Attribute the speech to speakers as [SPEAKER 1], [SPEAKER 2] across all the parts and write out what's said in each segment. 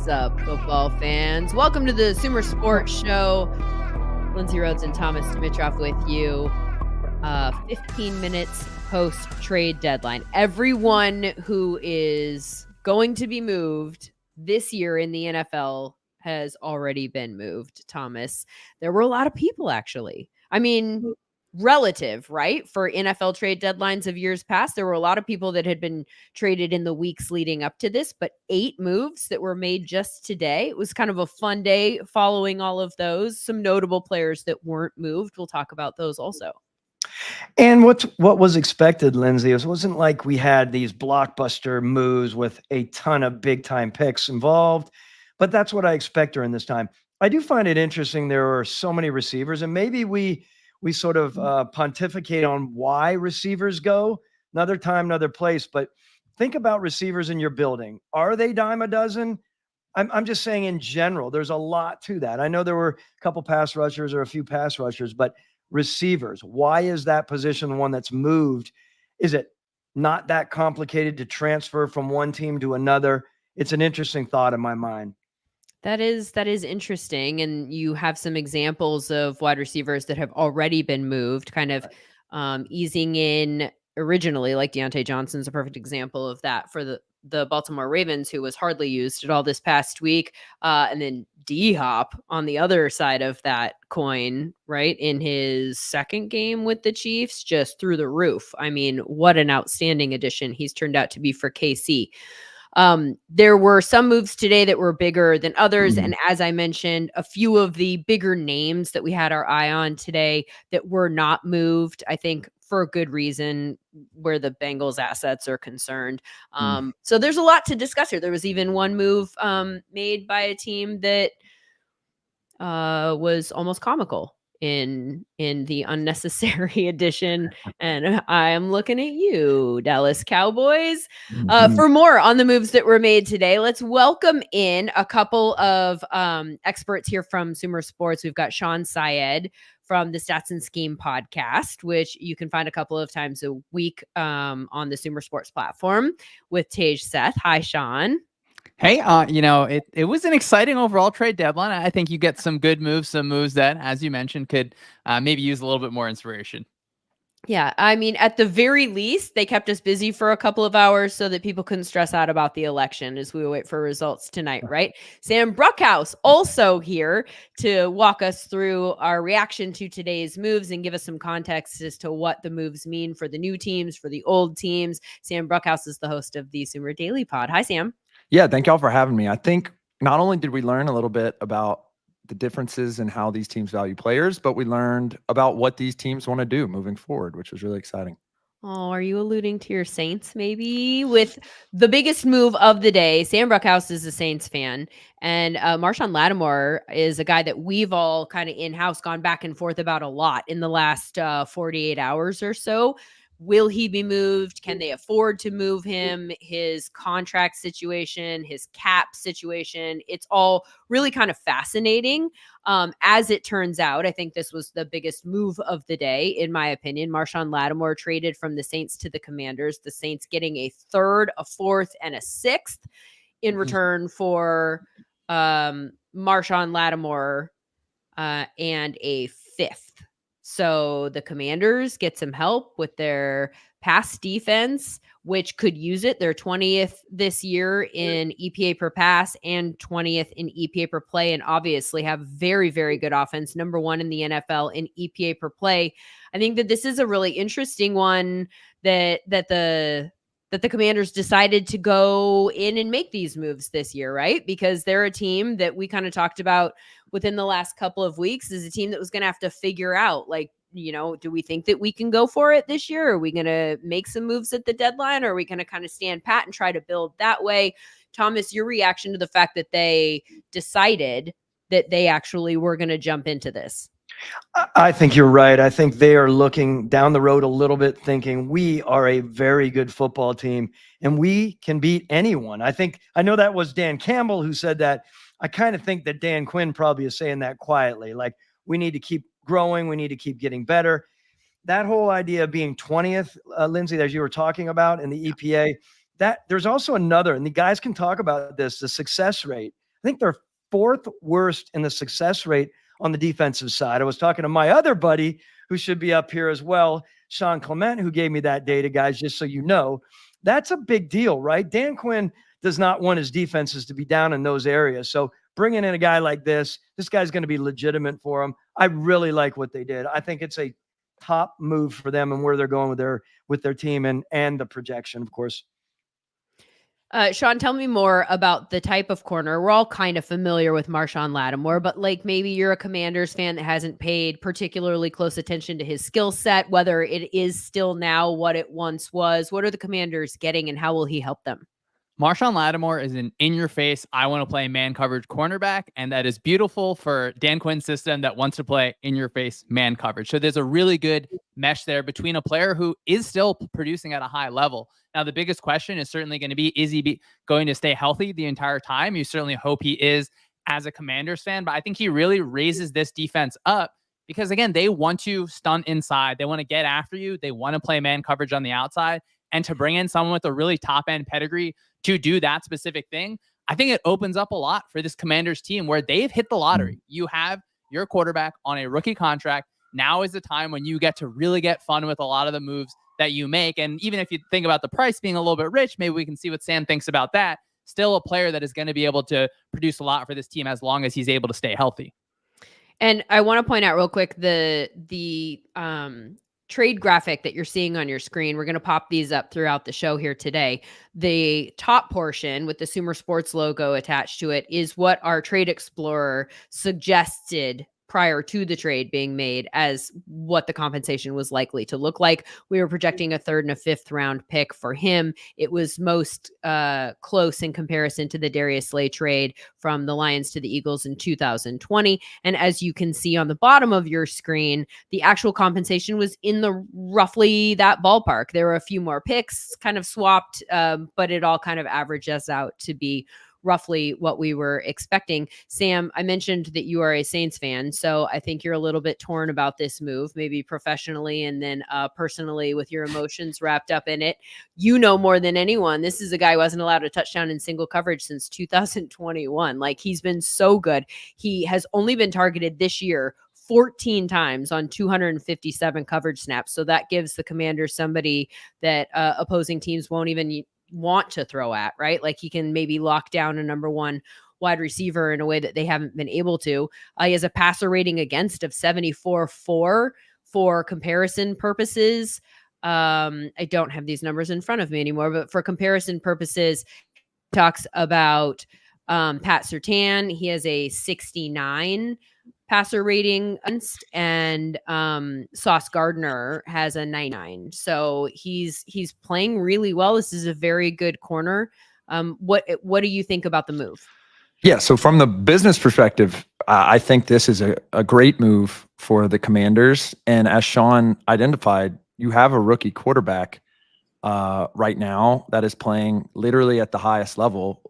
[SPEAKER 1] What's up, football fans? Welcome to the SumerSports Show. Lindsay Rhodes and Thomas Dimitrov with you. 15 minutes post-trade deadline. Everyone who is going to be moved this year in the NFL has already been moved, Thomas. There were a lot of people, actually. I mean, relative, right? For NFL trade deadlines of years past, there were a lot of people that had been traded in the weeks leading up to this, but 8 moves that were made just today. It was kind of a fun day following all of those. Some notable players that weren't moved. We'll talk about those also.
[SPEAKER 2] And what was expected, Lindsay, it wasn't like we had these blockbuster moves with a ton of big-time picks involved, but that's what I expect during this time. I do find it interesting there are so many receivers, and maybe we sort of pontificate on why receivers go. Another time, another place, but think about receivers in your building. Are they dime a dozen? I'm just saying in general, there's a lot to that. I know there were a couple pass rushers or a few pass rushers, but receivers, why is that position one that's moved? Is it not that complicated to transfer from one team to another? It's an interesting thought in my mind.
[SPEAKER 1] That is interesting. And you have some examples of wide receivers that have already been moved, kind of easing in originally, like Deontay Johnson's a perfect example of that for the Baltimore Ravens, who was hardly used at all this past week. And then D-Hop on the other side of that coin, right, in his second game with the Chiefs, just through the roof. I mean, what an outstanding addition he's turned out to be for KC. There were some moves today that were bigger than others. And as I mentioned, a few of the bigger names that we had our eye on today that were not moved, I think for a good reason, where the Bengals assets are concerned. So there's a lot to discuss here. There was even one move made by a team that was almost comical in the unnecessary addition. And I'm looking at you, Dallas Cowboys. For more on the moves that were made today, let's welcome in a couple of experts here from SumerSports. We've got Sean Syed from the Stats and Scheme podcast, which you can find a couple of times a week on the SumerSports platform, with Tej Seth. Hi, Sean.
[SPEAKER 3] Hey, it was an exciting overall trade deadline. I think you get some good moves, some moves that, as you mentioned, could maybe use a little bit more inspiration.
[SPEAKER 1] Yeah, I mean, at the very least, they kept us busy for a couple of hours so that people couldn't stress out about the election as we wait for results tonight, right? Sam Bruckhouse also here to walk us through our reaction to today's moves and give us some context as to what the moves mean for the new teams, for the old teams. Sam Bruckhouse is the host of the Sumer Daily Pod. Hi, Sam.
[SPEAKER 4] Yeah, thank y'all for having me. I think not only did we learn a little bit about the differences in how these teams value players, but we learned about what these teams want to do moving forward, which was really exciting.
[SPEAKER 1] Oh, are you alluding to your Saints maybe? With the biggest move of the day, Sam Bruckhouse is a Saints fan, and Marshawn Lattimore is a guy that we've all kind of in-house gone back and forth about a lot in the last 48 hours or so. Will he be moved? Can they afford to move him? His contract situation, his cap situation, it's all really kind of fascinating. As it turns out, I think this was the biggest move of the day, in my opinion. Marshawn Lattimore traded from the Saints to the Commanders, the Saints getting a third, a fourth, and a sixth in return for Marshawn Lattimore and a fifth. So the Commanders get some help with their pass defense, which could use it. They're 20th this year in EPA per pass and 20th in EPA per play, and obviously have very, very good offense, number 1 in the NFL in EPA per play. I think that this is a really interesting one that the Commanders decided to go in and make these moves this year, right? Because they're a team that we kind of talked about within the last couple of weeks is a team that was going to have to figure out, like, do we think that we can go for it this year? Are we going to make some moves at the deadline? Or are we going to kind of stand pat and try to build that way? Thomas, your reaction to the fact that they decided that they actually were going to jump into this?
[SPEAKER 2] I think you're right. I think they are looking down the road a little bit, thinking we are a very good football team and we can beat anyone. I know that was Dan Campbell who said that. I kind of think that Dan Quinn probably is saying that quietly, like, we need to keep growing. We need to keep getting better. That whole idea of being 20th, Lindsay, as you were talking about in the EPA, that there's also another, and the guys can talk about this, the success rate. I think they're 4th worst in the success rate on the defensive side. I was talking to my other buddy who should be up here as well, Sean Clement, who gave me that data, guys, just so you know. That's a big deal, right? Dan Quinn does not want his defenses to be down in those areas. So bringing in a guy like this guy's going to be legitimate for him. I really like what they did. I think it's a top move for them and where they're going with their team and the projection, of course.
[SPEAKER 1] Sean, tell me more about the type of corner. We're all kind of familiar with Marshawn Lattimore, but like maybe you're a Commanders fan that hasn't paid particularly close attention to his skill set, whether it is still now what it once was. What are the Commanders getting and how will he help them?
[SPEAKER 3] Marshawn Lattimore is an in-your-face, I want to play man coverage cornerback, and that is beautiful for Dan Quinn's system that wants to play in-your-face man coverage. So there's a really good mesh there between a player who is still producing at a high level. Now, the biggest question is certainly going to be, is he going to stay healthy the entire time? You certainly hope he is as a Commanders fan, but I think he really raises this defense up because, again, they want to stunt inside. They want to get after you. They want to play man coverage on the outside. And to bring in someone with a really top-end pedigree to do that specific thing, I think it opens up a lot for this Commanders team where they've hit the lottery. You have your quarterback on a rookie contract. Now is the time when you get to really get fun with a lot of the moves that you make. And even if you think about the price being a little bit rich, maybe we can see what Sam thinks about that. Still a player that is going to be able to produce a lot for this team as long as he's able to stay healthy.
[SPEAKER 1] And I want to point out real quick the trade graphic that you're seeing on your screen. We're going to pop these up throughout the show here today. The top portion with the SumerSports logo attached to it is what our Trade Explorer suggested prior to the trade being made as what the compensation was likely to look like. We were projecting a 3rd and a 5th round pick for him. It was most close in comparison to the Darius Slay trade from the Lions to the Eagles in 2020. And as you can see on the bottom of your screen, the actual compensation was in the roughly that ballpark. There were a few more picks kind of swapped, but it all kind of averages out to be roughly what we were expecting. Sam, I mentioned that you are a Saints fan, so I think you're a little bit torn about this move, maybe professionally and then personally with your emotions wrapped up in it. You know more than anyone. This is a guy who hasn't allowed a touchdown in single coverage since 2021. Like, he's been so good. He has only been targeted this year 14 times on 257 coverage snaps. So that gives the Commanders somebody that opposing teams won't even want to throw at, right? Like, he can maybe lock down a number 1 wide receiver in a way that they haven't been able to. He has a passer rating against of 74.4 for comparison purposes. I don't have these numbers in front of me anymore, but for comparison purposes, talks about Pat Surtain. He has a 69 passer rating and Sauce Gardner has a 99. So he's playing really well. This is a very good corner. What do you think about the move?
[SPEAKER 4] Yeah, so from the business perspective, I think this is a great move for the Commanders. And as Sean identified, you have a rookie quarterback right now that is playing literally at the highest level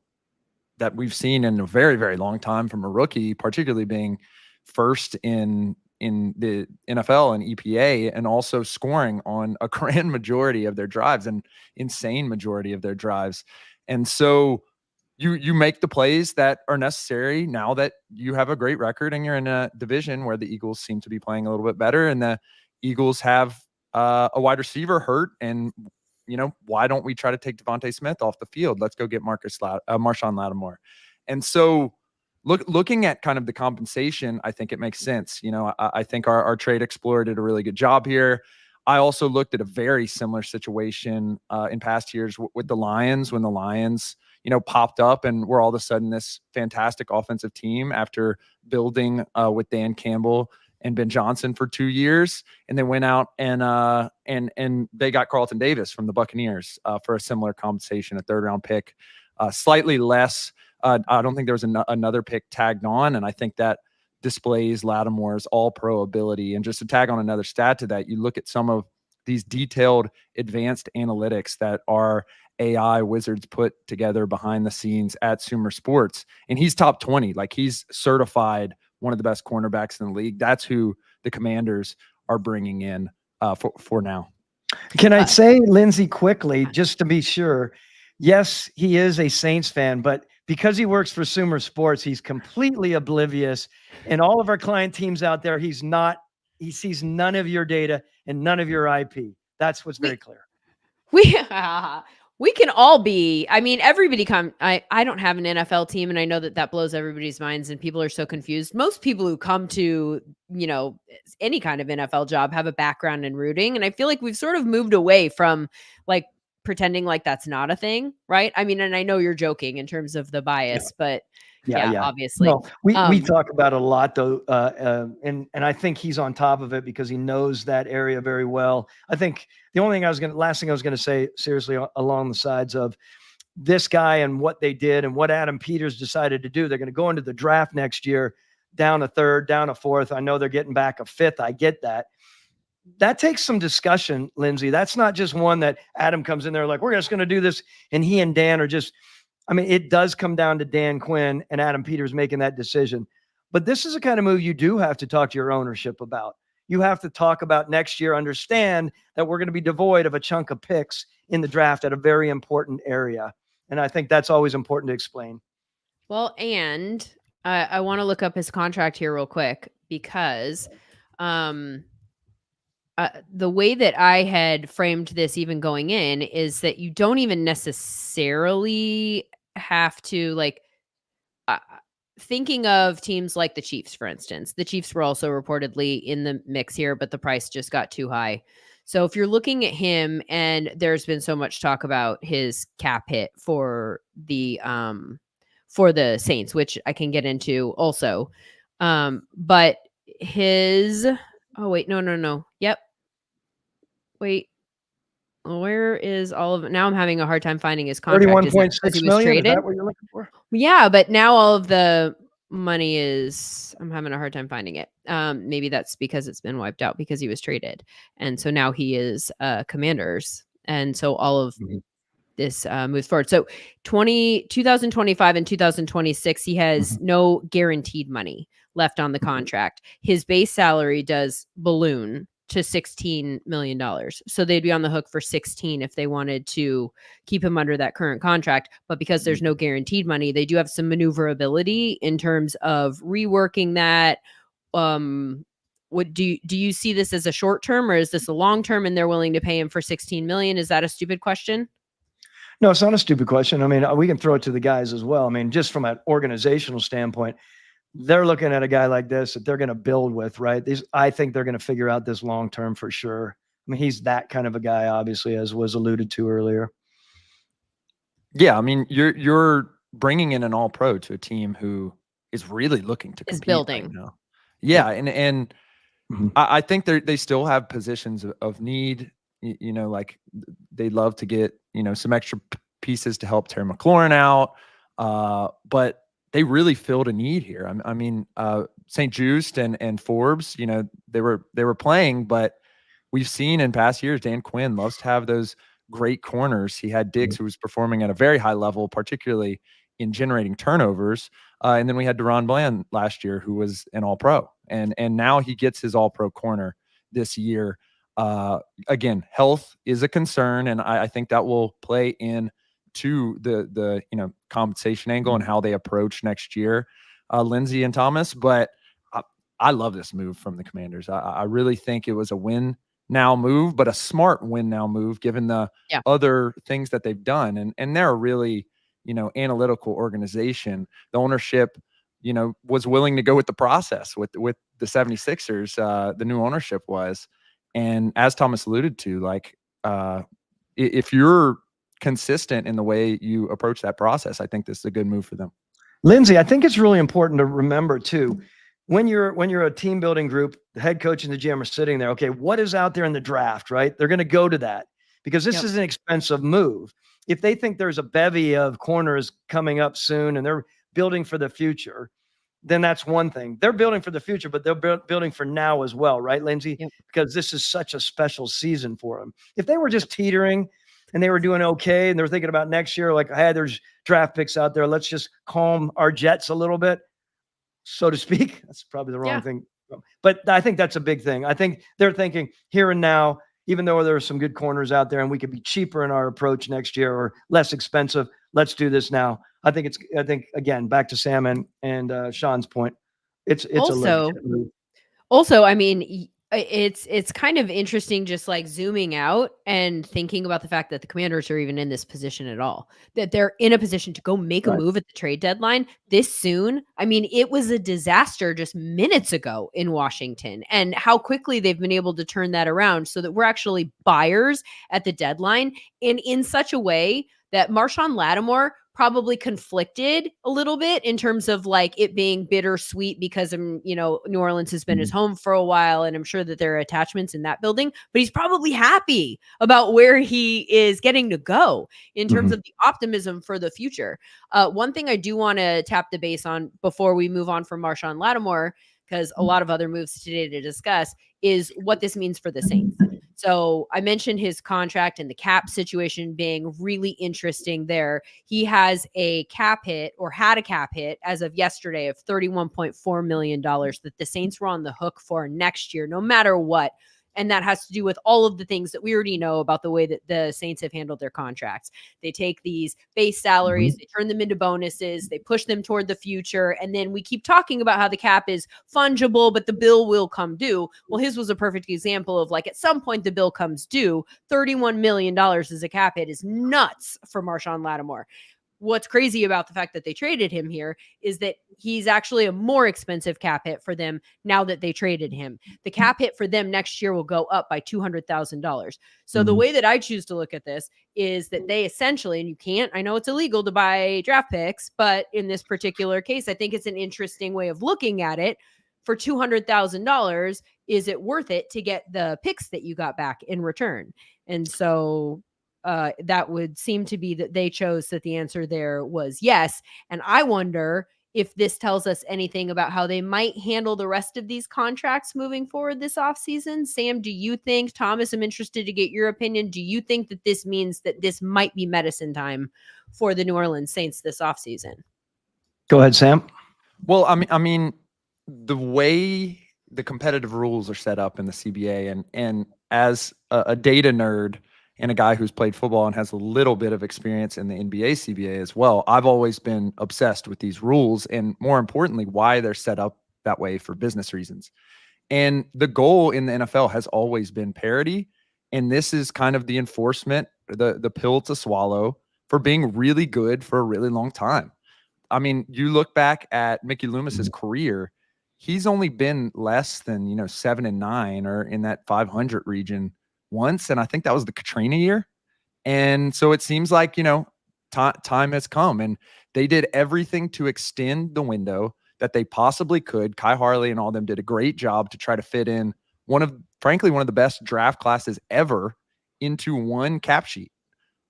[SPEAKER 4] that we've seen in a very, very long time from a rookie, particularly being first in the NFL and EPA, and also scoring on a grand majority of their drives, an insane majority of their drives. And so you make the plays that are necessary now that you have a great record and you're in a division where the Eagles seem to be playing a little bit better, and the Eagles have a wide receiver hurt. And, you know, why don't we try to take Devontae Smith off the field? Let's go get Marshawn Lattimore. And so looking at kind of the compensation, I think it makes sense. You know, I think our Trade Explorer did a really good job here. I also looked at a very similar situation in past years with the Lions, when the Lions, you know, popped up and were all of a sudden this fantastic offensive team after building with Dan Campbell and Ben Johnson for 2 years, and they went out and they got Carlton Davis from the Buccaneers for a similar compensation, a 3rd round pick, slightly less. I don't think there was another pick tagged on, and I think that displays Lattimore's all-pro ability. And just to tag on another stat to that, you look at some of these detailed advanced analytics that our AI wizards put together behind the scenes at SumerSports, and he's top 20. Like, he's certified one of the best cornerbacks in the league. That's who the Commanders are bringing in for now.
[SPEAKER 2] Can I say, Lindsay, quickly, just to be sure, yes, he is a Saints fan, but because he works for SumerSports, he's completely oblivious. And all of our client teams out there, he sees none of your data and none of your IP. That's what's very clear.
[SPEAKER 1] We can all be, I mean, everybody I don't have an NFL team, and I know that blows everybody's minds and people are so confused. Most people who come to, any kind of NFL job have a background in rooting. And I feel like we've sort of moved away from like pretending like that's not a thing. Right. I mean, and I know you're joking in terms of the bias, but yeah, obviously.
[SPEAKER 2] No, we talk about it a lot though. And I think he's on top of it because he knows that area very well. I think the last thing I was going to say seriously along the sides of this guy and what they did and what Adam Peters decided to do. They're going to go into the draft next year, down a third, down a fourth. I know they're getting back a fifth. I get that. That takes some discussion, Lindsay. That's not just one that Adam comes in there like, we're just going to do this. And he and Dan are just, it does come down to Dan Quinn and Adam Peters making that decision. But this is a kind of move you do have to talk to your ownership about. You have to talk about next year, understand that we're going to be devoid of a chunk of picks in the draft at a very important area. And I think that's always important to explain.
[SPEAKER 1] Well, and I want to look up his contract here real quick because the way that I had framed this even going in is that you don't even necessarily have to thinking of teams like the Chiefs, for instance. The Chiefs were also reportedly in the mix here, but the price just got too high. So if you're looking at him, and there's been so much talk about his cap hit for the Saints, which I can get into also. But his no. Yep. Wait. Where is all of it? Now I'm having a hard time finding his contract.
[SPEAKER 2] 31.6 million. Is that what you're looking for?
[SPEAKER 1] Yeah, but now all of the money I'm having a hard time finding it. Maybe that's because it's been wiped out because he was traded. And so now he is Commanders. And so all of this moves forward. So 2025 and 2026, he has no guaranteed money left on the contract. His base salary does balloon to $16 million. So they'd be on the hook for 16 if they wanted to keep him under that current contract. But because there's no guaranteed money, they do have some maneuverability in terms of reworking that. What do you see this as a short term, or is this a long term and they're willing to pay him for 16 million? Is that a stupid question?
[SPEAKER 2] No, it's not a stupid question. We can throw it to the guys as well. Just from an organizational standpoint, they're looking at a guy like this that they're going to build with, right? I think they're going to figure out this long-term for sure. He's that kind of a guy, obviously, as was alluded to earlier. Yeah.
[SPEAKER 4] You're bringing in an all-pro to a team who is really looking to compete
[SPEAKER 1] building.
[SPEAKER 4] Right now. Yeah. And I think they still have positions of need, like they'd love to get, some extra pieces to help Terry McLaurin out. But they really filled a need here. St. Just and Forbes, they were playing, but we've seen in past years, Dan Quinn loves to have those great corners. He had Diggs, who was performing at a very high level, particularly in generating turnovers. And then we had Deron Bland last year, who was an all-pro. And now he gets his all-pro corner this year. Again, health is a concern, and I think that will play in to the compensation angle and how they approach next year, Lindsay and Thomas. But I love this move from the Commanders. I really think it was a win now move, but a smart win now move given the other things that they've done. And they're a really, analytical organization. The ownership, was willing to go with the process with the 76ers, the new ownership was. And as Thomas alluded to, if you're consistent in the way you approach that process, I think this is a good move for them.
[SPEAKER 2] Lindsay, I think it's really important to remember too, when you're a team building group, the head coach and the GM are sitting there. Okay, what is out there in the draft, right? They're going to go to that because this is an expensive move. If they think there's a bevy of corners coming up soon and they're building for the future, then that's one thing. They're building for the future, but they're building for now as well, right, Lindsay? Yep. Because this is such a special season for them. If they were just teetering and they were doing okay and they're thinking about next year, like, hey, there's draft picks out there, let's just calm our jets a little bit, so to speak. That's probably the wrong thing. But I think that's a big thing. I think they're thinking here and now, even though there are some good corners out there and we could be cheaper in our approach next year or less expensive, let's do this now. I think again, back to Sam and Sean's point, it's a
[SPEAKER 1] Also,
[SPEAKER 2] legit move.
[SPEAKER 1] Also, I mean, it's kind of interesting just like zooming out and thinking about the fact that the Commanders are even in this position at all. That they're in a position to go make a
[SPEAKER 2] Right.
[SPEAKER 1] move at the trade deadline this soon. I mean, it was a disaster just minutes ago in Washington, and how quickly they've been able to turn that around so that we're actually buyers at the deadline, and in such a way that Marshawn Lattimore probably conflicted a little bit in terms of like it being bittersweet because New Orleans has been his home for a while, and I'm sure that there are attachments in that building, but he's probably happy about where he is getting to go in terms of the optimism for the future. One thing I do want to tap the base on before we move on from Marshawn Lattimore, because a lot of other moves today to discuss, is what this means for the Saints. So I mentioned his contract and the cap situation being really interesting there. He has a cap hit, or had a cap hit as of yesterday, of $31.4 million that the Saints were on the hook for next year, no matter what. And that has to do with all of the things that we already know about the way that the Saints have handled their contracts. They take these base salaries, they turn them into bonuses, they push them toward the future. And then we keep talking about how the cap is fungible, but the bill will come due. Well, his was a perfect example of like, at some point the bill comes due. $31 million as a cap hit is nuts for Marshawn Lattimore. What's crazy about the fact that they traded him here is that he's actually a more expensive cap hit for them now that they traded him. The cap hit for them next year will go up by $200,000. So the way that I choose to look at this is that they essentially, and I know it's illegal to buy draft picks, but in this particular case, I think it's an interesting way of looking at it. For $200,000, is it worth it to get the picks that you got back in return? And so that would seem to be that they chose that the answer there was yes. And I wonder if this tells us anything about how they might handle the rest of these contracts moving forward this offseason. Sam, do you think, Thomas, I'm interested to get your opinion. Do you think that this means that this might be medicine time for the New Orleans Saints this offseason?
[SPEAKER 2] Go ahead, Sam.
[SPEAKER 4] Well, I mean, the way the competitive rules are set up in the CBA, and as a data nerd and a guy who's played football and has a little bit of experience in the NBA CBA as well, I've always been obsessed with these rules, and more importantly, why they're set up that way for business reasons. And the goal in the NFL has always been parity. And this is kind of the enforcement, the pill to swallow for being really good for a really long time. I mean, you look back at Mickey Loomis's career, he's only been less than, 7-9 or in that 500 region once. And I think that was the Katrina year. And so it seems like, time has come, and they did everything to extend the window that they possibly could. Kai Harley and all them did a great job to try to fit in frankly, one of the best draft classes ever into one cap sheet.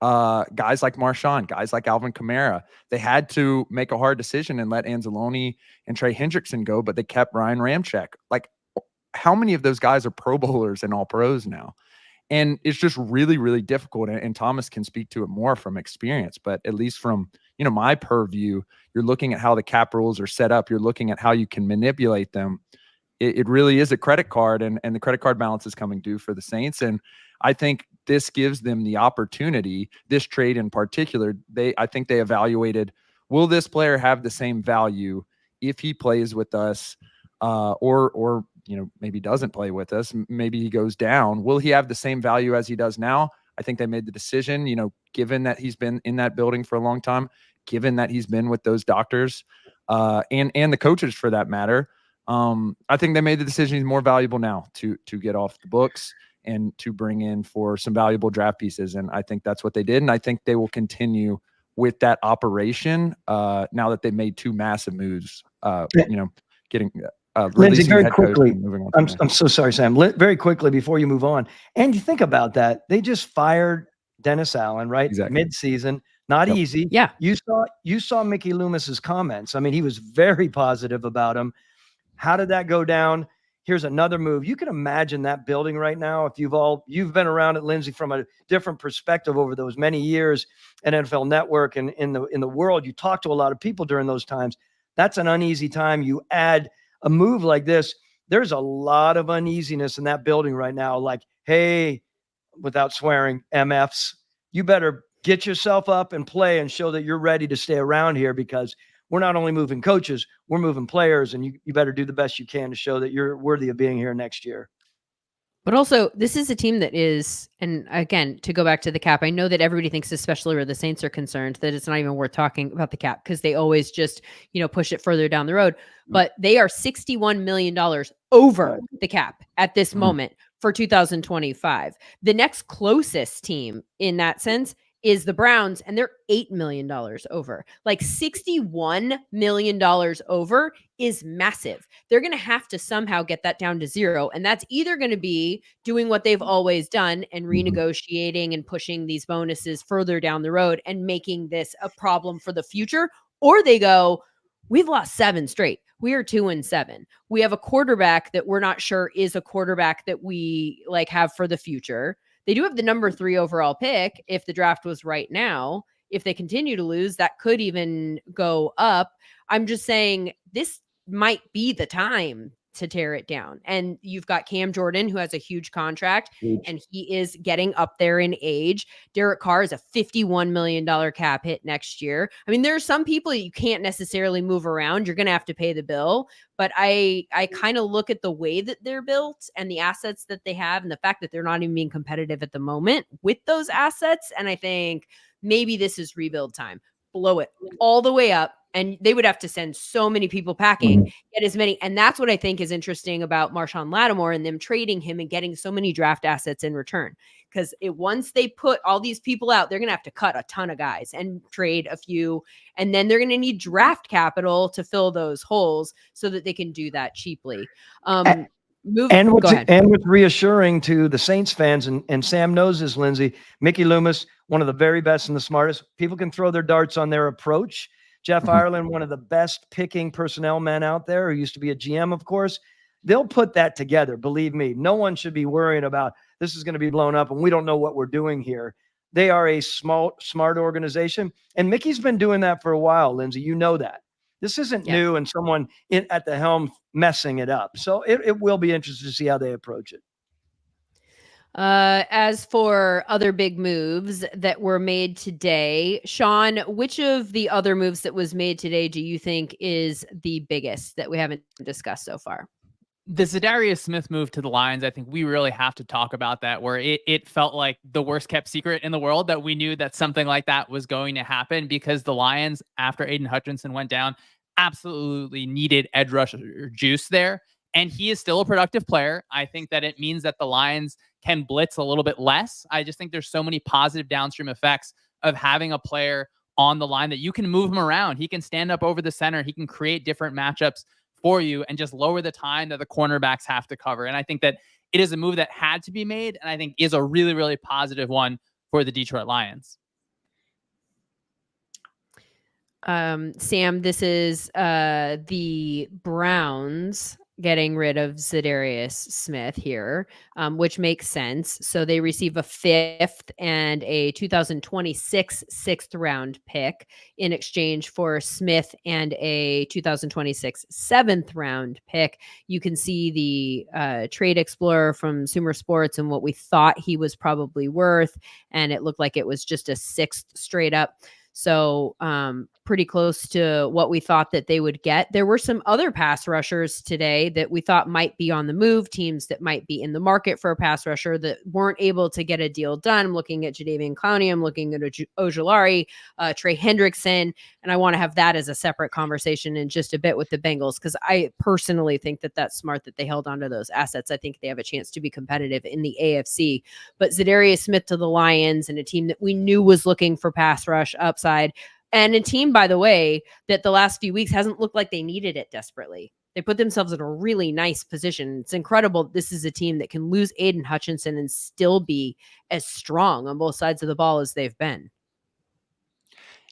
[SPEAKER 4] Guys like Marshawn, guys like Alvin Kamara, they had to make a hard decision and let Anzalone and Trey Hendrickson go, but they kept Ryan Ramczyk. Like, how many of those guys are Pro Bowlers and All Pros now? And it's just really, really difficult. And Thomas can speak to it more from experience, but at least from, my purview, you're looking at how the cap rules are set up. You're looking at how you can manipulate them. It really is a credit card, and the credit card balance is coming due for the Saints. And I think this gives them the opportunity, this trade in particular, I think they evaluated, will this player have the same value if he plays with us, or maybe doesn't play with us, maybe he goes down. Will he have the same value as he does now? I think they made the decision, given that he's been in that building for a long time, given that he's been with those doctors, and the coaches for that matter. I think they made the decision he's more valuable now to get off the books and to bring in for some valuable draft pieces. And I think that's what they did. And I think they will continue with that operation now that they made two massive moves, getting
[SPEAKER 2] Lindsay, very quickly.
[SPEAKER 4] Moving on
[SPEAKER 2] I'm so sorry, Sam. Very quickly before you move on. And you think about that. They just fired Dennis Allen, right?
[SPEAKER 4] Exactly.
[SPEAKER 2] Mid-season. Not easy.
[SPEAKER 1] Yeah.
[SPEAKER 2] You saw Mickey Loomis's comments. I mean, he was very positive about him. How did that go down? Here's another move. You can imagine that building right now. If you've been around it, Lindsay, from a different perspective over those many years at NFL Network and in the world, you talk to a lot of people during those times. That's an uneasy time. You add a move like this, there's a lot of uneasiness in that building right now. Like, hey, without swearing, MFs, you better get yourself up and play and show that you're ready to stay around here, because we're not only moving coaches, we're moving players, and you better do the best you can to show that you're worthy of being here next year.
[SPEAKER 1] But also, this is a team that is, and again, to go back to the cap, I know that everybody thinks, especially where the Saints are concerned, that it's not even worth talking about the cap because they always just, push it further down the road. But they are $61 million over the cap at this moment for 2025. The next closest team in that sense is the Browns, and they're $8 million over. Like $61 million over is massive. They're going to have to somehow get that down to zero. And that's either going to be doing what they've always done and renegotiating and pushing these bonuses further down the road and making this a problem for the future. Or they go, we've lost 7 straight. We are 2-7. We have a quarterback that we're not sure is a quarterback that we have for the future. They do have the number 3 overall pick. If the draft was right now, if they continue to lose, that could even go up. I'm just saying this might be the time to tear it down. And you've got Cam Jordan, who has a huge contract, and he is getting up there in age. Derek Carr is a $51 million cap hit next year. I mean, there are some people you can't necessarily move around. You're going to have to pay the bill. But I kind of look at the way that they're built and the assets that they have and the fact that they're not even being competitive at the moment with those assets. And I think maybe this is rebuild time. Blow it all the way up. And they would have to send so many people packing, get as many. And that's what I think is interesting about Marshawn Lattimore and them trading him and getting so many draft assets in return. Because once they put all these people out, they're going to have to cut a ton of guys and trade a few. And then they're going to need draft capital to fill those holes so that they can do that cheaply.
[SPEAKER 2] And what's reassuring to the Saints fans, and Sam knows this, Lindsay, Mickey Loomis, one of the very best and the smartest. People can throw their darts on their approach. Jeff Ireland, one of the best picking personnel men out there, who used to be a GM, of course. They'll put that together. Believe me, no one should be worrying about this is going to be blown up and we don't know what we're doing here. They are a smart organization. And Mickey's been doing that for a while, Lindsay. You know that. This isn't new and someone at the helm messing it up. So it will be interesting to see how they approach it.
[SPEAKER 1] As for other big moves that were made today, Sean, which of the other moves that was made today do you think is the biggest that we haven't discussed so far?
[SPEAKER 3] The Za'Darius Smith move to the Lions, I think we really have to talk about that, where it felt like the worst kept secret in the world that we knew that something like that was going to happen, because the Lions, after Aiden Hutchinson went down, absolutely needed edge rusher juice there. And he is still a productive player. I think that it means that the Lions can blitz a little bit less. I just think there's so many positive downstream effects of having a player on the line that you can move him around. He can stand up over the center. He can create different matchups for you and just lower the time that the cornerbacks have to cover. And I think that it is a move that had to be made, and I think is a really, really positive one for the Detroit Lions.
[SPEAKER 1] Sam, this is the Browns getting rid of Za'Darius Smith here, which makes sense. So they receive a 5th and a 2026 6th round pick in exchange for Smith and a 2026 7th round pick. You can see the Trade Explorer from SumerSports and what we thought he was probably worth. And it looked like it was just a 6th straight up. So pretty close to what we thought that they would get. There were some other pass rushers today that we thought might be on the move, teams that might be in the market for a pass rusher that weren't able to get a deal done. I'm looking at Jadeveon Clowney. I'm looking at Ojulari, Trey Hendrickson, and I want to have that as a separate conversation in just a bit with the Bengals, because I personally think that that's smart that they held onto those assets. I think they have a chance to be competitive in the AFC. But Za'Darius Smith to the Lions, and a team that we knew was looking for pass rush upside, and a team, by the way, that the last few weeks hasn't looked like they needed it desperately. They put themselves in a really nice position. It's incredible. This is a team that can lose Aiden Hutchinson and still be as strong on both sides of the ball as they've been.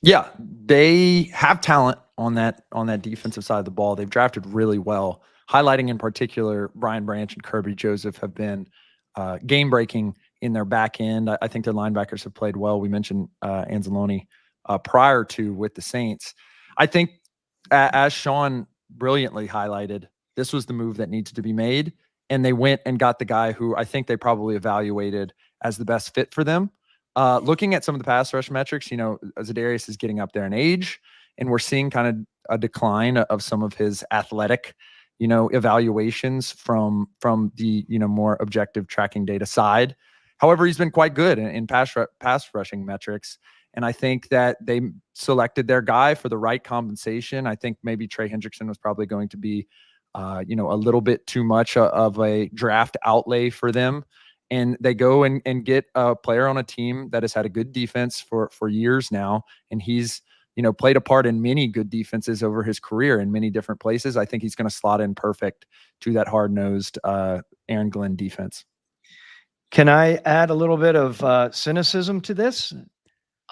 [SPEAKER 4] Yeah, they have talent on that defensive side of the ball. They've drafted really well. Highlighting in particular, Brian Branch and Kirby Joseph have been game-breaking in their back end. I think their linebackers have played well. We mentioned Anzalone prior to with the Saints. I think, as Sean brilliantly highlighted, this was the move that needs to be made, and they went and got the guy who I think they probably evaluated as the best fit for them. Looking at some of the pass rush metrics, Zadarius is getting up there in age, and we're seeing kind of a decline of some of his athletic, evaluations from the, more objective tracking data side. However, he's been quite good in pass rushing metrics. And I think that they selected their guy for the right compensation. I think maybe Trey Hendrickson was probably going to be, a little bit too much of a draft outlay for them. And they go and get a player on a team that has had a good defense for years now. And he's, played a part in many good defenses over his career in many different places. I think he's going to slot in perfect to that hard-nosed Aaron Glenn defense.
[SPEAKER 2] Can I add a little bit of cynicism to this?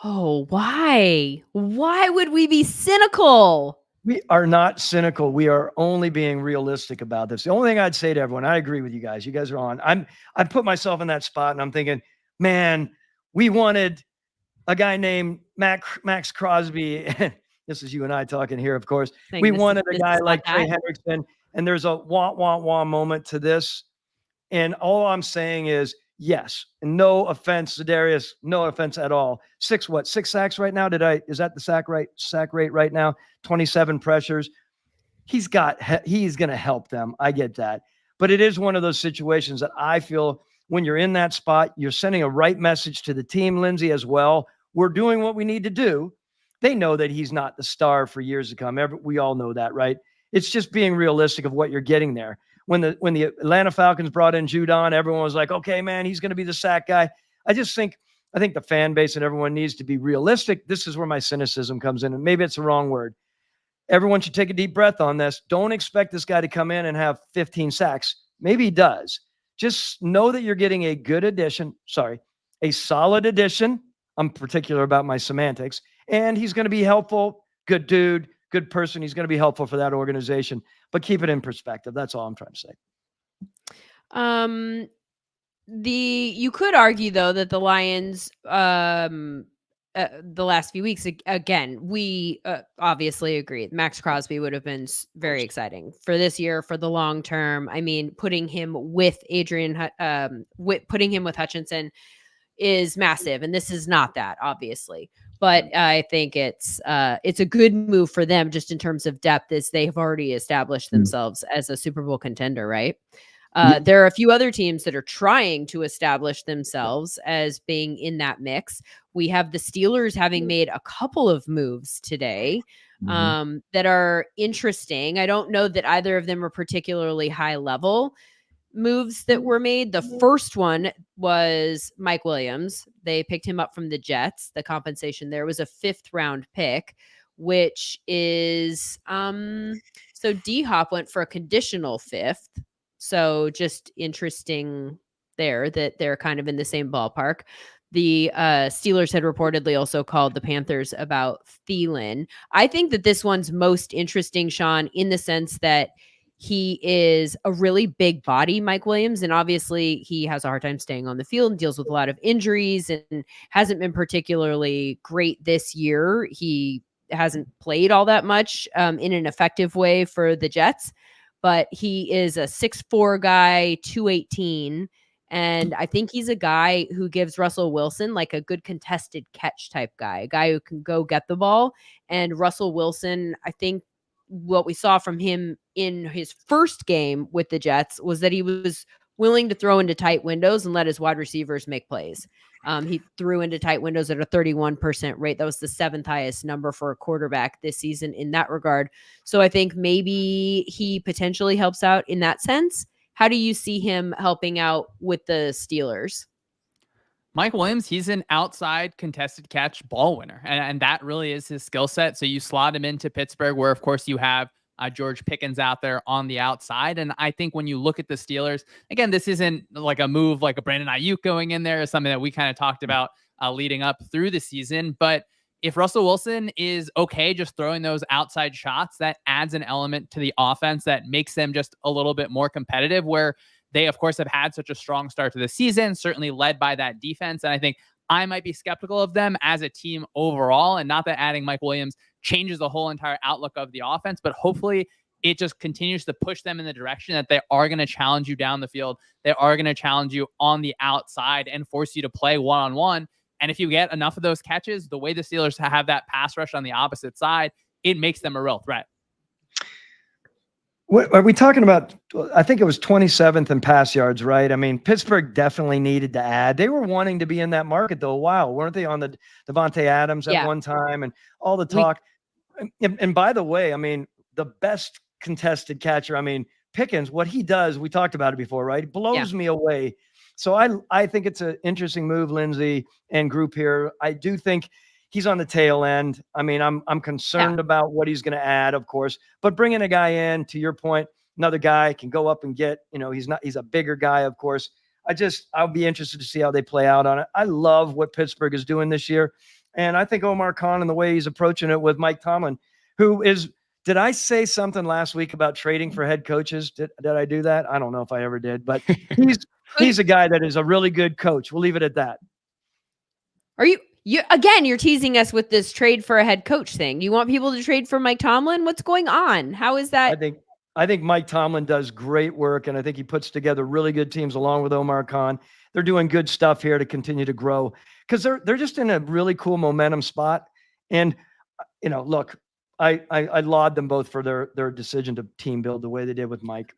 [SPEAKER 1] Oh, why? Why would we be cynical?
[SPEAKER 2] We are not cynical. We are only being realistic about this. The only thing I'd say to everyone, I agree with you guys. You guys are on. I put myself in that spot and I'm thinking, man, we wanted a guy named Max Crosby. This is you and I talking here, of course. We wanted a guy like Trey Hendrickson, and there's a wah moment to this. And all I'm saying is, yes, and no offense, Zadarius, no offense at all. 6 sacks right now? Is that the sack rate right now? 27 pressures. He's going to help them. I get that. But it is one of those situations that I feel when you're in that spot, you're sending a right message to the team, Lindsay, as well. We're doing what we need to do. They know that he's not the star for years to come. We all know that, right? It's just being realistic of what you're getting there. When the Atlanta Falcons brought in Judon, everyone was like, okay, man, he's going to be the sack guy. I think the fan base and everyone needs to be realistic. This is where my cynicism comes in, and maybe it's the wrong word. Everyone should take a deep breath on this. Don't expect this guy to come in and have 15 sacks. Maybe he does. Just know that you're getting a good addition. A solid addition. I'm particular about my semantics. And he's going to be helpful. Good dude, good person. He's going to be helpful for that organization. But keep it in perspective. That's all I'm trying to say.
[SPEAKER 1] You could argue though that the Lions, the last few weeks, again, we obviously agree. Max Crosby would have been very exciting for this year, for the long term. I mean, putting him with Hutchinson is massive, and this is not that, obviously. But I think it's a good move for them just in terms of depth, as they have already established themselves as a Super Bowl contender, right? There are a few other teams that are trying to establish themselves as being in that mix. We have the Steelers having made a couple of moves today that are interesting. I don't know that either of them are particularly high level moves that were made. The first one was Mike Williams. They picked him up from the Jets. The compensation there was a 5th round pick, which is so D-Hop went for a conditional 5th. So just interesting there that they're kind of in the same ballpark. The Steelers had reportedly also called the Panthers about Thielen. I think that this one's most interesting, Sean, in the sense that he is a really big body, Mike Williams, and obviously he has a hard time staying on the field and deals with a lot of injuries and hasn't been particularly great this year. He hasn't played all that much in an effective way for the Jets. But he is a 6'4" guy, 218. And I think he's a guy who gives Russell Wilson like a good contested catch type guy, a guy who can go get the ball. And Russell Wilson, I think what we saw from him in his first game with the Jets was that he was willing to throw into tight windows and let his wide receivers make plays. He threw into tight windows at a 31% rate. That was the 7th highest number for a quarterback this season in that regard. So I think maybe he potentially helps out in that sense. How do you see him helping out with the Steelers?
[SPEAKER 3] Mike Williams, he's an outside contested catch ball winner, and that really is his skill set. So you slot him into Pittsburgh, where, of course, you have George Pickens out there on the outside. And I think when you look at the Steelers, again, this isn't like a move like a Brandon Ayuk going in there, is something that we kind of talked about leading up through the season. But if Russell Wilson is okay just throwing those outside shots, that adds an element to the offense that makes them just a little bit more competitive, where they, of course, have had such a strong start to the season, certainly led by that defense. And I think I might be skeptical of them as a team overall, and not that adding Mike Williams changes the whole entire outlook of the offense, but hopefully it just continues to push them in the direction that they are going to challenge you down the field. They are going to challenge you on the outside and force you to play one-on-one. And if you get enough of those catches, the way the Steelers have that pass rush on the opposite side, it makes them a real threat.
[SPEAKER 2] What are we talking about? I think it was 27th in pass yards, right? I mean, Pittsburgh definitely needed to add. They were wanting to be in that market though a while, weren't they? On the Devontae Adams at one time and all the talk. And by the way, I mean, the best contested catcher, I mean, Pickens, what he does, we talked about it before, right? Blows me away. So I think it's an interesting move, Lindsay and group here. I do think he's on the tail end. I mean, I'm concerned about what he's going to add, of course, but bringing a guy in, to your point, another guy can go up and get, he's a bigger guy, of course. I'll be interested to see how they play out on it. I love what Pittsburgh is doing this year. And I think Omar Khan and the way he's approaching it with Mike Tomlin, did I say something last week about trading for head coaches? Did I do that? I don't know if I ever did, but he's a guy that is a really good coach. We'll leave it at that.
[SPEAKER 1] Are you're teasing us with this trade for a head coach thing. You want people to trade for Mike Tomlin? What's going on? How is that?
[SPEAKER 2] I think Mike Tomlin does great work, and I think he puts together really good teams along with Omar Khan. They're doing good stuff here to continue to grow because they're just in a really cool momentum spot. And look, I laud them both for their decision to team build the way they did with Mike.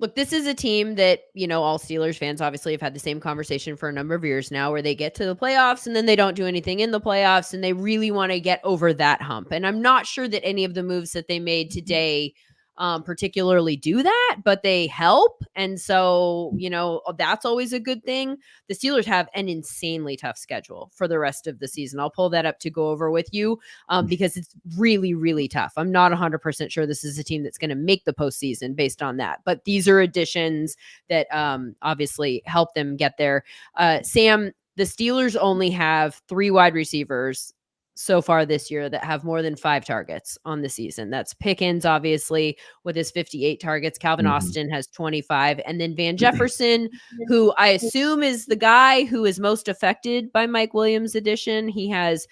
[SPEAKER 1] Look, this is a team that, all Steelers fans obviously have had the same conversation for a number of years now, where they get to the playoffs and then they don't do anything in the playoffs, and they really want to get over that hump. And I'm not sure that any of the moves that they made today particularly do that, but they help. And so, that's always a good thing. The Steelers have an insanely tough schedule for the rest of the season. I'll pull that up to go over with you because it's really, really tough. I'm not 100% sure this is a team that's going to make the postseason based on that, but these are additions that obviously help them get there. Sam, the Steelers only have 3 wide receivers so far this year that have more than 5 targets on the season. That's Pickens, obviously, with his 58 targets. Calvin Austin has 25. And then Van Jefferson, who I assume is the guy who is most affected by Mike Williams' addition. He has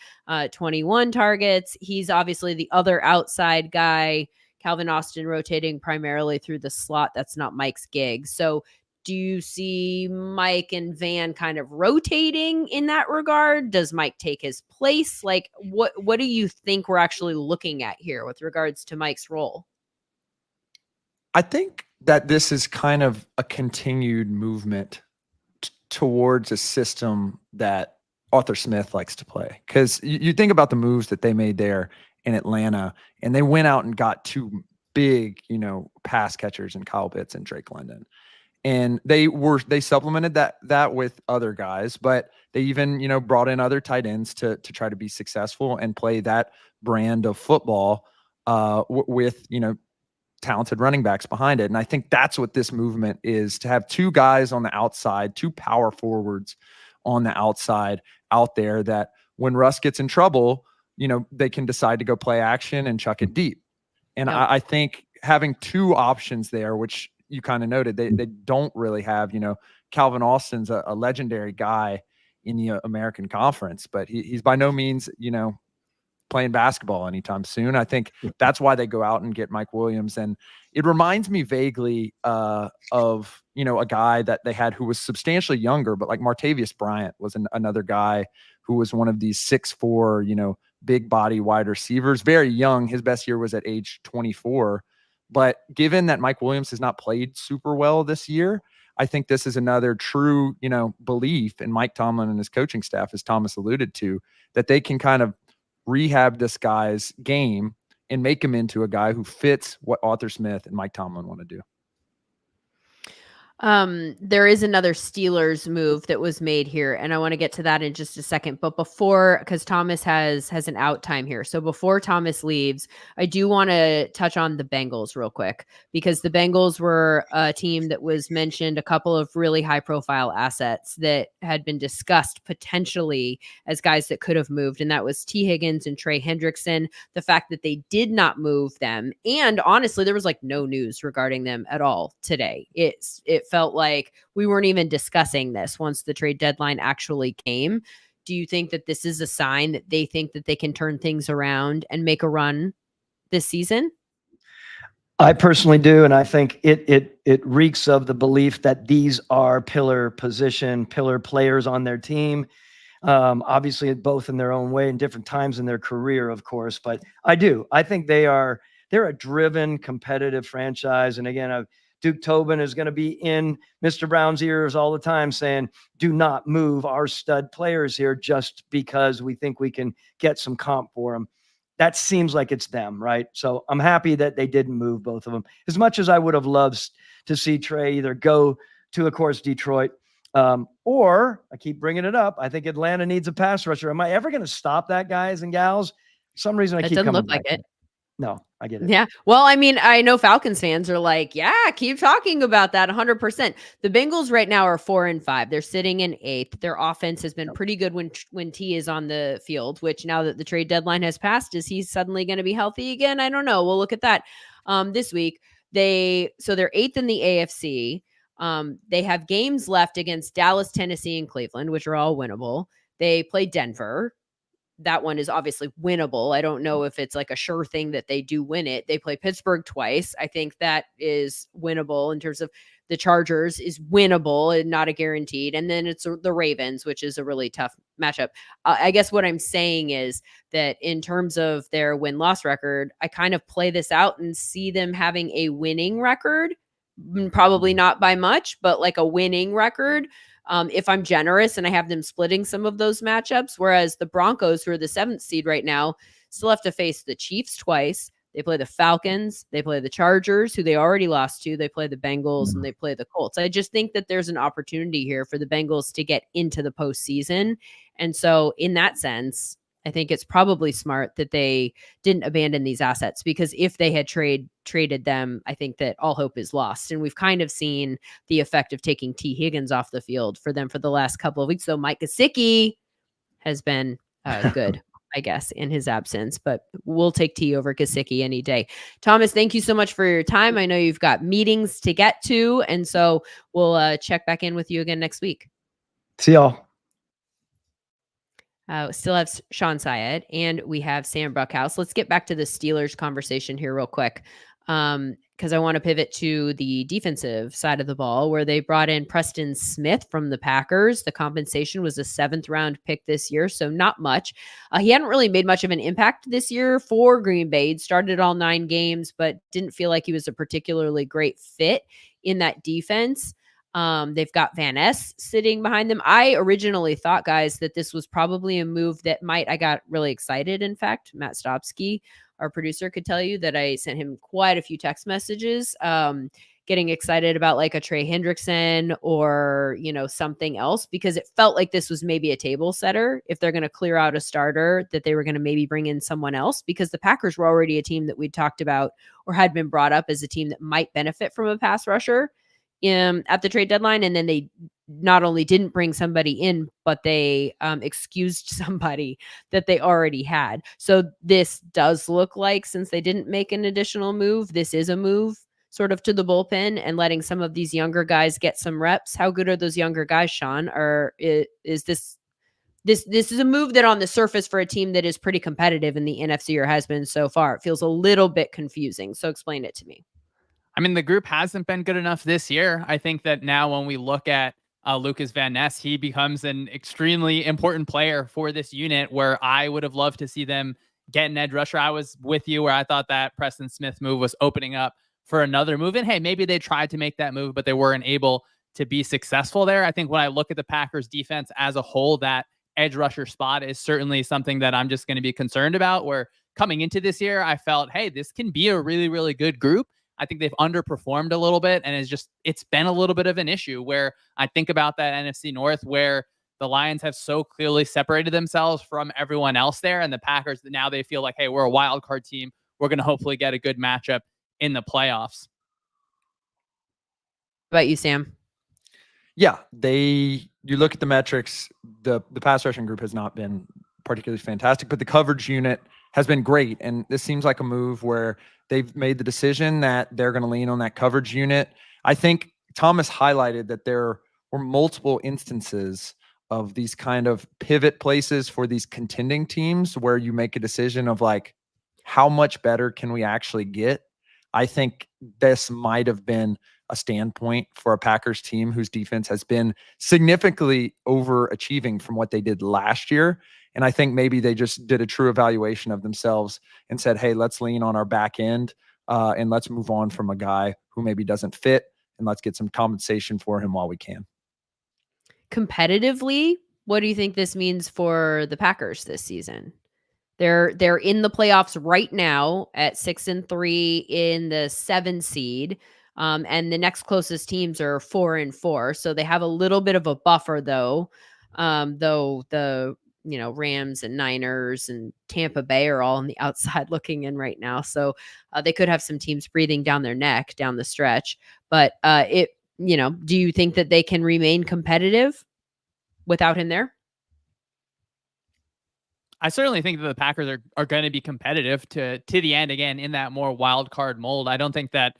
[SPEAKER 1] 21 targets. He's obviously the other outside guy. Calvin Austin rotating primarily through the slot. That's not Mike's gig. So do you see Mike and Van kind of rotating in that regard? Does Mike take his place? Like, what do you think we're actually looking at here with regards to Mike's role?
[SPEAKER 4] I think that this is kind of a continued movement towards a system that Arthur Smith likes to play. Because you think about the moves that they made there in Atlanta, and they went out and got 2 big, pass catchers in Kyle Pitts and Drake London. And they supplemented that with other guys, but they even, brought in other tight ends to try to be successful and play that brand of football with, talented running backs behind it. And I think that's what this movement is, to have 2 guys on the outside, 2 power forwards on the outside out there that when Russ gets in trouble, they can decide to go play action and chuck it deep. And I think having 2 options there, which you kind of noted, they don't really have, Calvin Austin's a legendary guy in the American Conference, but he's by no means, playing basketball anytime soon. I think that's why they go out and get Mike Williams. And it reminds me vaguely of, a guy that they had who was substantially younger, but like Martavius Bryant was another guy who was one of these 6'4", big body wide receivers, very young. His best year was at age 24. But given that Mike Williams has not played super well this year, I think this is another true, belief in Mike Tomlin and his coaching staff, as Thomas alluded to, that they can kind of rehab this guy's game and make him into a guy who fits what Arthur Smith and Mike Tomlin want to do.
[SPEAKER 1] There is another Steelers move that was made here, and I want to get to that in just a second. But before, because Thomas has an out time here, so before Thomas leaves, I do want to touch on the Bengals real quick, because the Bengals were a team that was mentioned, a couple of really high-profile assets that had been discussed potentially as guys that could have moved, and that was T. Higgins and Trey Hendrickson. The fact that they did not move them, and honestly, there was like no news regarding them at all today. It felt like we weren't even discussing this once the trade deadline actually came. Do you think that this is a sign that they think that they can turn things around and make a run this season?
[SPEAKER 2] I personally do, and I think it reeks of the belief that these are pillar players on their team. Obviously, both in their own way and different times in their career, of course. But I think they're a driven, competitive franchise. And again, Duke Tobin is going to be in Mr. Brown's ears all the time saying, do not move our stud players here just because we think we can get some comp for them. That seems like it's them, right? So I'm happy that they didn't move both of them. As much as I would have loved to see Trey either go to, of course, Detroit, or I keep bringing it up, I think Atlanta needs a pass rusher. Am I ever going to stop that, guys and gals? For some reason I keep coming
[SPEAKER 1] doesn't look
[SPEAKER 2] back
[SPEAKER 1] like it.
[SPEAKER 2] No, I get it.
[SPEAKER 1] Yeah. Well, I mean, I know Falcons fans are like, yeah, keep talking about that 100%. The Bengals right now are 4-5. They're sitting in 8th. Their offense has been pretty good when T is on the field, which now that the trade deadline has passed, is he suddenly going to be healthy again? I don't know. We'll look at that this week. They're 8th in the AFC. They have games left against Dallas, Tennessee, and Cleveland, which are all winnable. They play Denver. That one is obviously winnable. I don't know if it's like a sure thing that they do win it. They play Pittsburgh twice. I think that is winnable in terms of the Chargers is winnable and not a guaranteed. And then it's the Ravens, which is a really tough matchup. I guess what I'm saying is that in terms of their win-loss record, I kind of play this out and see them having a winning record, probably not by much, but like a winning record. If I'm generous and I have them splitting some of those matchups, whereas the Broncos, who are the 7th seed right now, still have to face the Chiefs twice. They play the Falcons. They play the Chargers, who they already lost to. They play the Bengals and they play the Colts. I just think that there's an opportunity here for the Bengals to get into the postseason. And so in that sense, I think it's probably smart that they didn't abandon these assets, because if they had traded them, I think that all hope is lost. And we've kind of seen the effect of taking T. Higgins off the field for them for the last couple of weeks, though Mike Gesicki has been good, I guess, in his absence. But we'll take T over Gesicki any day. Thomas, thank you so much for your time. I know you've got meetings to get to, and so we'll check back in with you again next week.
[SPEAKER 2] See y'all.
[SPEAKER 1] Still have Sean Syed and we have Sam Bruckhouse. Let's get back to the Steelers conversation here real quick, because I want to pivot to the defensive side of the ball, where they brought in Preston Smith from the Packers. The compensation was a 7th round pick this year, so not much. He hadn't really made much of an impact this year for Green Bay. He'd started all 9 games, but didn't feel like he was a particularly great fit in that defense. They've got Van Ness sitting behind them. I originally thought, guys, that this was probably a move that I got really excited. In fact, Matt Stopsky, our producer, could tell you that I sent him quite a few text messages, getting excited about like a Trey Hendrickson or, something else, because it felt like this was maybe a table setter. If they're going to clear out a starter, that they were going to maybe bring in someone else, because the Packers were already a team that we'd talked about or had been brought up as a team that might benefit from a pass rusher at the trade deadline. And then they not only didn't bring somebody in, but they excused somebody that they already had. So this does look like, since they didn't make an additional move, this is a move sort of to the bullpen and letting some of these younger guys get some reps. How good are those younger guys, Sean? Or is this is a move that on the surface for a team that is pretty competitive in the NFC, or has been so far, it feels a little bit confusing. So explain it to me.
[SPEAKER 3] I mean, the group hasn't been good enough this year. I think that now when we look at Lucas Van Ness, he becomes an extremely important player for this unit, where I would have loved to see them get an edge rusher. I was with you where I thought that Preston Smith move was opening up for another move. And hey, maybe they tried to make that move, but they weren't able to be successful there. I think when I look at the Packers defense as a whole, that edge rusher spot is certainly something that I'm just going to be concerned about, where coming into this year, I felt, hey, this can be a really, really good group. I think they've underperformed a little bit, and it's been a little bit of an issue, where I think about that NFC North, where the Lions have so clearly separated themselves from everyone else there, and the Packers, now they feel like, hey, we're a wild card team. We're going to hopefully get a good matchup in the playoffs.
[SPEAKER 1] What about you, Sam?
[SPEAKER 4] Yeah, you look at the metrics, the pass rushing group has not been particularly fantastic, but the coverage unit has been great. And this seems like a move where they've made the decision that they're going to lean on that coverage unit. I think Thomas highlighted that there were multiple instances of these kind of pivot places for these contending teams where you make a decision of like, how much better can we actually get? I think this might have been a standpoint for a Packers team whose defense has been significantly overachieving from what they did last year. And I think maybe they just did a true evaluation of themselves and said, hey, let's lean on our back end and let's move on from a guy who maybe doesn't fit, and let's get some compensation for him while we can.
[SPEAKER 1] Competitively, what do you think this means for the Packers this season? They're in the playoffs right now at 6-3 in the 7 seed. And the next closest teams are 4-4. So they have a little bit of a buffer though. Though the Rams and Niners and Tampa Bay are all on the outside looking in right now. So they could have some teams breathing down their neck down the stretch. But do you think that they can remain competitive without him there?
[SPEAKER 3] I certainly think that the Packers are going to be competitive to the end again in that more wild card mold. I don't think that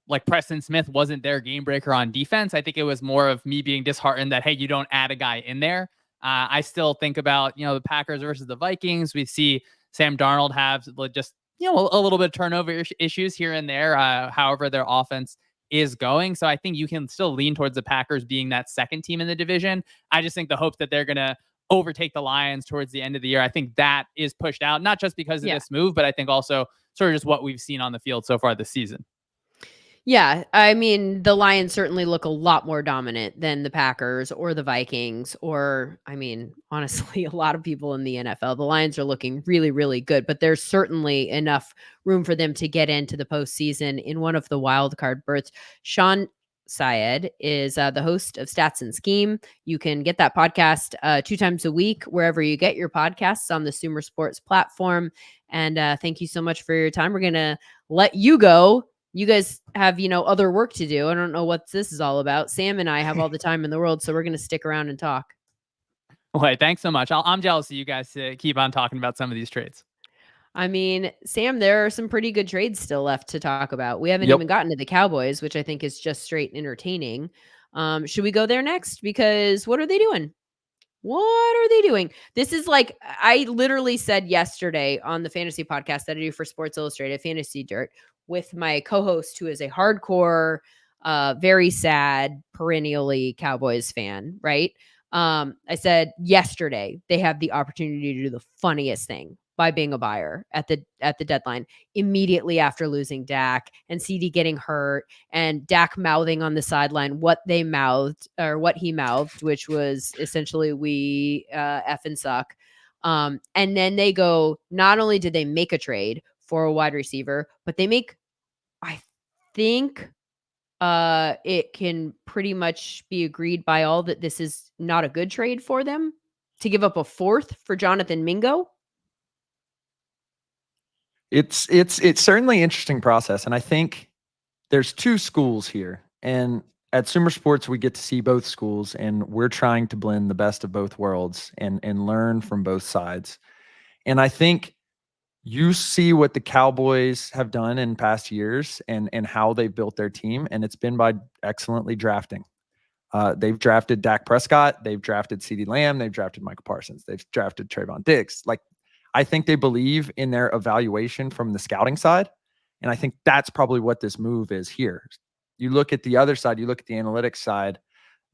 [SPEAKER 3] like Preston Smith wasn't their game breaker on defense. I think it was more of me being disheartened that, hey, you don't add a guy in there. I still think about, the Packers versus the Vikings. We see Sam Darnold have just, a little bit of turnover issues here and there. However, their offense is going. So I think you can still lean towards the Packers being that second team in the division. I just think the hope that they're going to overtake the Lions towards the end of the year, I think that is pushed out, not just because of this move, but I think also sort of just what we've seen on the field so far this season.
[SPEAKER 1] Yeah, I mean, the Lions certainly look a lot more dominant than the Packers or the Vikings or, honestly, a lot of people in the NFL. The Lions are looking really, really good, but there's certainly enough room for them to get into the postseason in one of the wild card berths. Sean Syed is the host of Stats and Scheme. You can get that podcast 2 times a week wherever you get your podcasts on the SumerSports platform. And thank you so much for your time. We're going to let you go. You guys have, other work to do. I don't know what this is all about. Sam and I have all the time in the world, so we're going to stick around and talk.
[SPEAKER 3] Wait, thanks so much. I'm jealous of you guys to keep on talking about some of these trades.
[SPEAKER 1] Sam, there are some pretty good trades still left to talk about. We haven't even gotten to the Cowboys, which I think is just straight entertaining. Should we go there next? Because what are they doing? What are they doing? This is like, I literally said yesterday on the fantasy podcast that I do for Sports Illustrated, Fantasy Dirt, with my co-host, who is a hardcore, very sad, perennially Cowboys fan, right? I said yesterday they have the opportunity to do the funniest thing by being a buyer at the deadline immediately after losing Dak and CD getting hurt and Dak mouthing on the sideline what he mouthed, which was essentially we effing suck. And then they go, not only did they make a trade for a wide receiver, but they make, I think it can pretty much be agreed by all that this is not a good trade for them to give up a 4th for Jonathan Mingo.
[SPEAKER 4] It's certainly an interesting process. And I think there's 2 schools here. And at SumerSports, we get to see both schools, and we're trying to blend the best of both worlds and learn from both sides. And I think you see what the Cowboys have done in past years and how they've built their team, and it's been by excellently drafting. They've drafted Dak Prescott. They've drafted CeeDee Lamb. They've drafted Michael Parsons. They've drafted Trayvon Diggs. I think they believe in their evaluation from the scouting side. And I think that's probably what this move is here. You look at the other side, you look at the analytics side,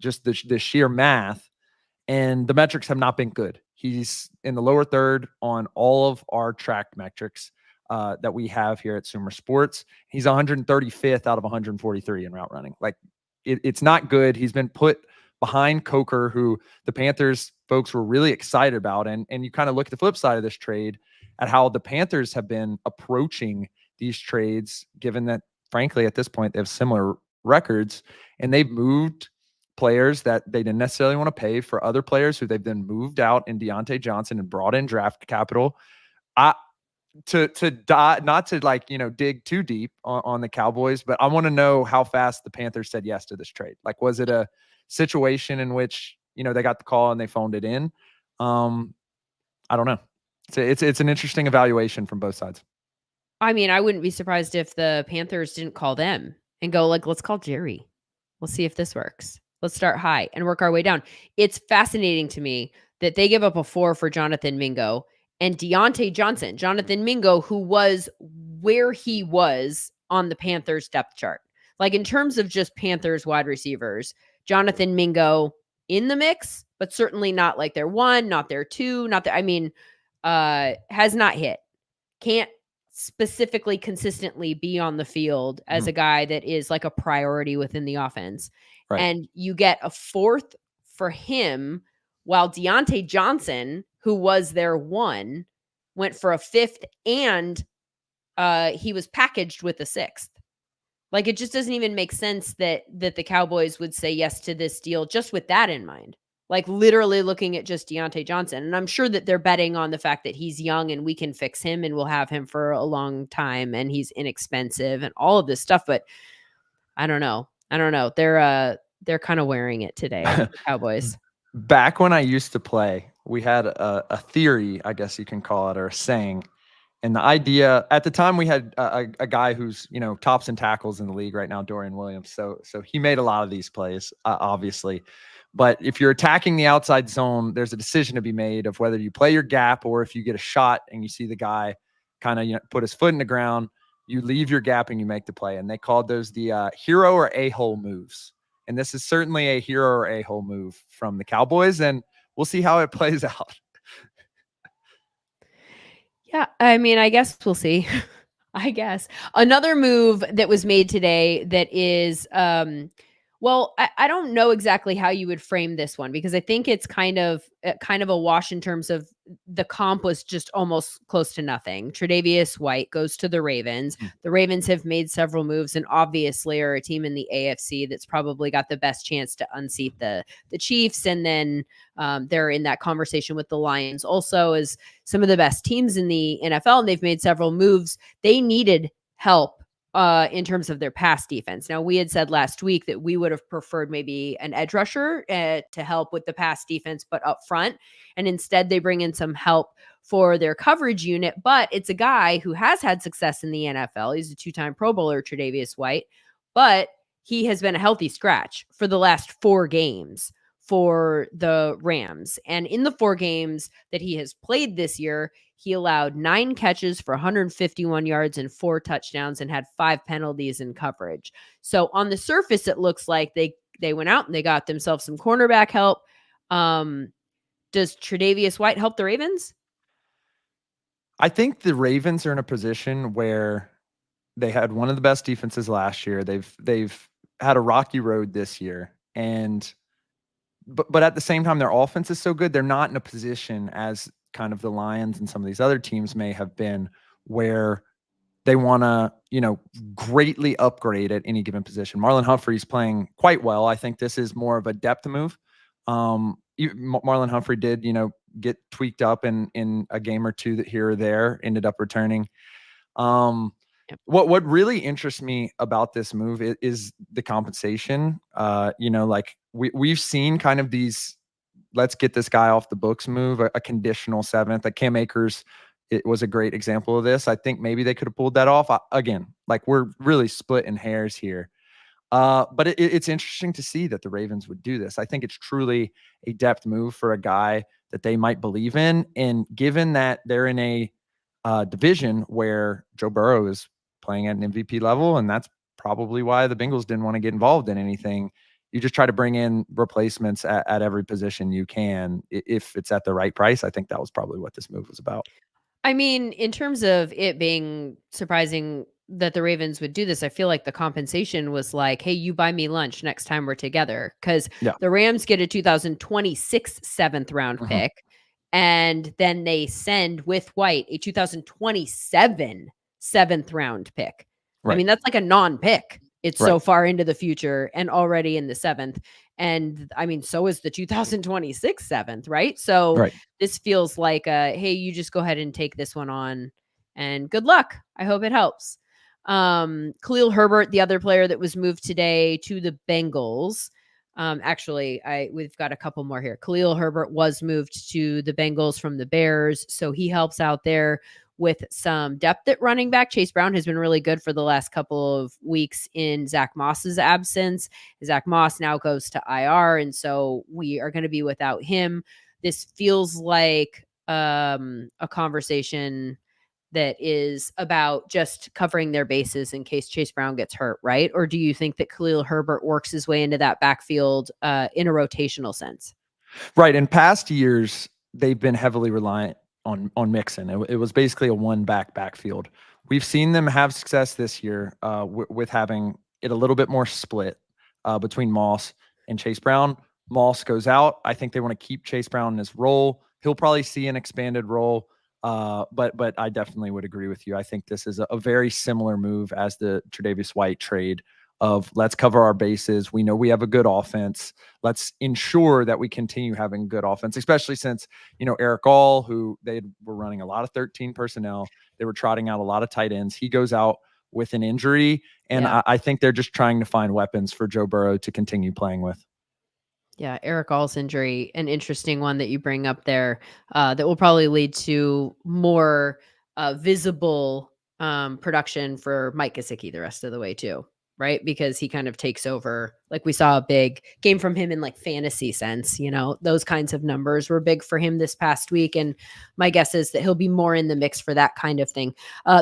[SPEAKER 4] just the sheer math, and the metrics have not been good. He's in the lower third on all of our track metrics that we have here at SumerSports. He's 135th out of 143 in route running. It's not good. He's been put behind Coker, who the Panthers folks were really excited about. And you kind of look at the flip side of this trade at how the Panthers have been approaching these trades, given that, frankly, at this point, they have similar records, and they've moved players that they didn't necessarily want to pay for other players who they've then moved out in Deontay Johnson and brought in draft capital. Not to dig too deep on the Cowboys, but I want to know how fast the Panthers said yes to this trade. Was it a situation in which, they got the call and they phoned it in? I don't know. It's an interesting evaluation from both sides.
[SPEAKER 1] I wouldn't be surprised if the Panthers didn't call them and go let's call Jerry. We'll see if this works. Let's start high and work our way down. It's fascinating to me that they give up a 4 for Jonathan Mingo and Deontay Johnson. Jonathan Mingo, who was where he was on the Panthers depth chart. like in terms of just Panthers wide receivers, Jonathan Mingo in the mix, but certainly not like their one, not their two, not their, I mean, has not hit. Can't specifically consistently be on the field as a guy that is like a priority within the offense.
[SPEAKER 4] Right.
[SPEAKER 1] And you get a fourth for him, while Deontay Johnson, who was their one, went for a fifth, and he was packaged with a sixth. Like, it just doesn't even make sense that the Cowboys would say yes to this deal just with that in mind. Like, literally looking at just Deontay Johnson. And I'm sure that they're betting on the fact that he's young and we can fix him and we'll have him for a long time and he's inexpensive and all of this stuff. But I don't know. They're kind of wearing it today, the Cowboys.
[SPEAKER 4] Back when I used to play, we had a theory, I guess you can call it, or a saying. And the idea at the time, we had a guy who's, tops and tackles in the league right now, Dorian Williams. So he made a lot of these plays, obviously. But if you're attacking the outside zone, there's a decision to be made of whether you play your gap or if you get a shot and you see the guy kind of put his foot in the ground, you leave your gap and you make the play. And they called those the hero or a-hole moves. And this is certainly a hero or a-hole move from the Cowboys. And we'll see how it plays out.
[SPEAKER 1] Yeah, I mean, I guess we'll see. I guess another move that was made today that is, well, I don't know exactly how you would frame this one, because I think it's kind of a wash in terms of the comp was just almost close to nothing. Tre'Davious White goes to the Ravens. The Ravens have made several moves and obviously are a team in the AFC that's probably got the best chance to unseat the Chiefs. And then they're in that conversation with the Lions also as some of the best teams in the NFL. And they've made several moves. They needed help in terms of their pass defense. Now, we had said last week that we would have preferred maybe an edge rusher to help with the pass defense, but up front. And instead, they bring in some help for their coverage unit. But it's a guy who has had success in the NFL. He's a two-time Pro Bowler, Tre'Davious White, but he has been a healthy scratch for the last 4 games for the Rams. And in the 4 games that he has played this year, he allowed 9 catches for 151 yards and 4 touchdowns and had 5 penalties in coverage. So on the surface, it looks like they went out and they got themselves some cornerback help. Does Tre'Davious White help the Ravens?
[SPEAKER 4] I think the Ravens are in a position where they had one of the best defenses last year. They've had a rocky road this year, but at the same time, their offense is so good. They're not in a position as kind of the Lions and some of these other teams may have been, where they want to, greatly upgrade at any given position. Marlon Humphrey's playing quite well. I think this is more of a depth move. Marlon Humphrey did, get tweaked up in a game or two that here or there, ended up returning. What really interests me about this move is the compensation. Like we've seen kind of these, let's get this guy off the books move, a conditional 7th. Like Cam Akers, it was a great example of this. I think maybe they could have pulled that off. Again, like we're really splitting hairs here. But it's interesting to see that the Ravens would do this. I think it's truly a depth move for a guy that they might believe in. And given that they're in a division where Joe Burrow is playing at an MVP level, and that's probably why the Bengals didn't want to get involved in anything, you just try to bring in replacements at every position you can if it's at the right price. I think that was probably what this move was about.
[SPEAKER 1] I mean, in terms of it being surprising that the Ravens would do this, I feel like the compensation was like, hey, you buy me lunch next time we're together. Because the Rams get a 2026 7th round pick. And then they send with White a 2027 7th round pick. Right. I mean, that's like a non-pick. It's so far into the future and already in the 7th. And I mean, so is the 2026 7th, right? So this feels like hey, you just go ahead and take this one on and good luck. I hope it helps. Khalil Herbert, the other player that was moved today to the Bengals. Actually, we've got a couple more here. Khalil Herbert was moved to the Bengals from the Bears. So he helps out there with some depth at running back. Chase Brown has been really good for the last couple of weeks in Zach Moss's absence. Zach Moss now goes to IR, and so we are going to be without him. This feels like a conversation that is about just covering their bases in case Chase Brown gets hurt, right? Or do you think that Khalil Herbert works his way into that backfield in a rotational sense?
[SPEAKER 4] Right. In past years, they've been heavily reliant on Mixon. It was basically a one backfield. We've seen them have success this year with having it a little bit more split between Moss and Chase Brown. Moss goes out. I think they want to keep Chase Brown in his role. He'll probably see an expanded role. But I definitely would agree with you. I think this is a very similar move as the Tre'Davious White trade of let's cover our bases. We know we have a good offense. Let's ensure that we continue having good offense, especially since, Eric All, who they were running a lot of 13 personnel. They were trotting out a lot of tight ends. He goes out with an injury. And
[SPEAKER 1] Yeah.
[SPEAKER 4] I think they're just trying to find weapons for Joe Burrow to continue playing with.
[SPEAKER 1] Yeah, Eric All's injury, an interesting one that you bring up there that will probably lead to more visible production for Mike Gesicki the rest of the way too, right? Because he kind of takes over. Like we saw a big game from him in like fantasy sense, those kinds of numbers were big for him this past week. And my guess is that he'll be more in the mix for that kind of thing.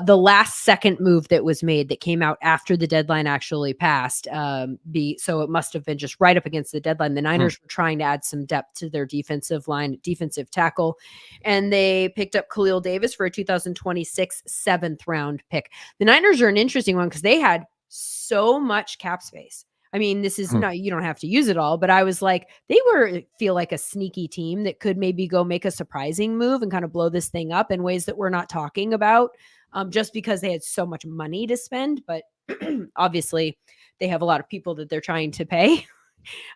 [SPEAKER 1] The last second move that was made that came out after the deadline actually passed, so it must have been just right up against the deadline. The Niners were trying to add some depth to their defensive line, defensive tackle, and they picked up Khalil Davis for a 2026 7th round pick. The Niners are an interesting one because they had so much cap space. I mean, this is not, you don't have to use it all, but I was like, feel like a sneaky team that could maybe go make a surprising move and kind of blow this thing up in ways that we're not talking about, just because they had so much money to spend. But obviously they have a lot of people that they're trying to pay.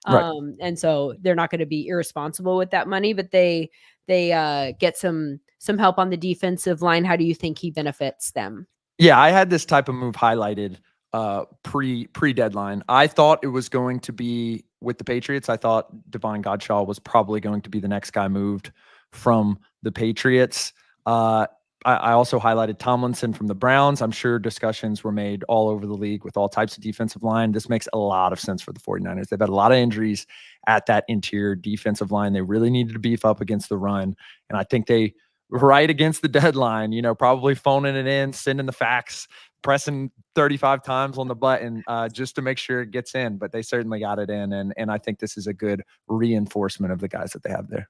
[SPEAKER 4] Right.
[SPEAKER 1] And so they're not going to be irresponsible with that money, but they get some help on the defensive line. How do you think he benefits them?
[SPEAKER 4] Yeah, I had this type of move highlighted pre-deadline. I thought it was going to be with the Patriots. I thought Devon Godshaw was probably going to be the next guy moved from the Patriots. I also highlighted Tomlinson from the Browns. I'm sure discussions were made all over the league with all types of defensive line. This makes a lot of sense for the 49ers. They've had a lot of injuries at that interior defensive line. They really needed to beef up against the run. And I think they, right against the deadline, probably phoning it in, sending the fax, pressing 35 times on the button just to make sure it gets in. But they certainly got it in. And I think this is a good reinforcement of the guys that they have there.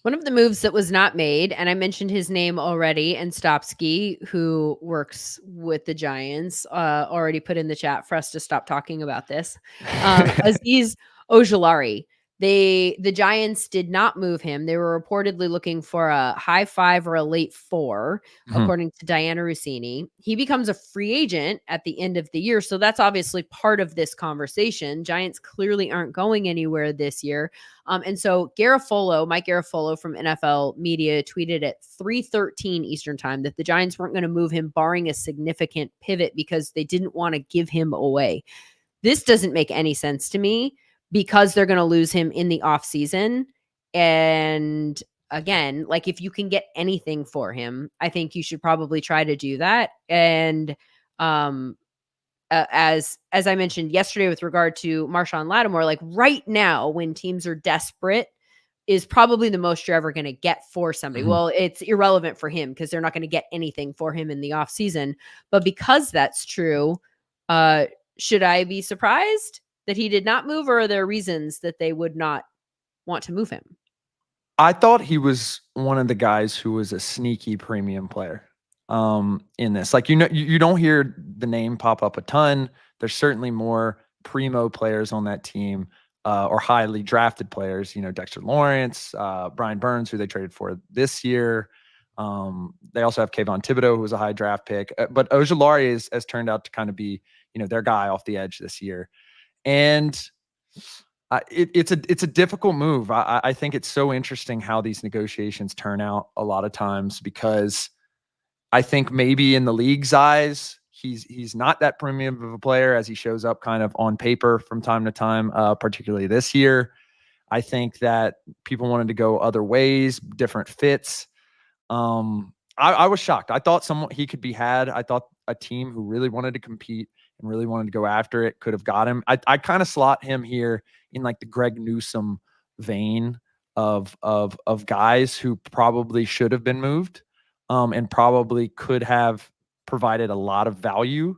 [SPEAKER 1] One of the moves that was not made, and I mentioned his name already, and Stopsky, who works with the Giants, already put in the chat for us to stop talking about this. Azeez Ojulari. The Giants did not move him. They were reportedly looking for a high 5 or a late 4, according to Diana Rossini. He becomes a free agent at the end of the year. So that's obviously part of this conversation. Giants clearly aren't going anywhere this year. And so Mike Garafolo from NFL Media tweeted at 3:13 Eastern time that the Giants weren't going to move him barring a significant pivot because they didn't want to give him away. This doesn't make any sense to me, because they're going to lose him in the off season. And again, like if you can get anything for him, I think you should probably try to do that. And as I mentioned yesterday with regard to Marshon Lattimore, like right now when teams are desperate is probably the most you're ever going to get for somebody. Well, it's irrelevant for him because they're not going to get anything for him in the off season. But because that's true, should I be surprised that he did not move, or are there reasons that they would not want to move him?
[SPEAKER 4] I thought he was one of the guys who was a sneaky premium player in this. Like, you don't hear the name pop up a ton. There's certainly more primo players on that team or highly drafted players, Dexter Lawrence, Brian Burns, who they traded for this year. They also have Kayvon Thibodeau, who was a high draft pick. But Ojulari has turned out to kind of be, their guy off the edge this year. And it's a difficult move. I think it's so interesting how these negotiations turn out a lot of times, because I think maybe in the league's eyes, he's not that premium of a player as he shows up kind of on paper from time to time, particularly this year. I think that people wanted to go other ways, different fits. I was shocked. I thought he could be had. I thought a team who really wanted to compete and really wanted to go after it could have got him. I kind of slot him here in like the Greg Newsome vein of guys who probably should have been moved. and probably could have provided a lot of value.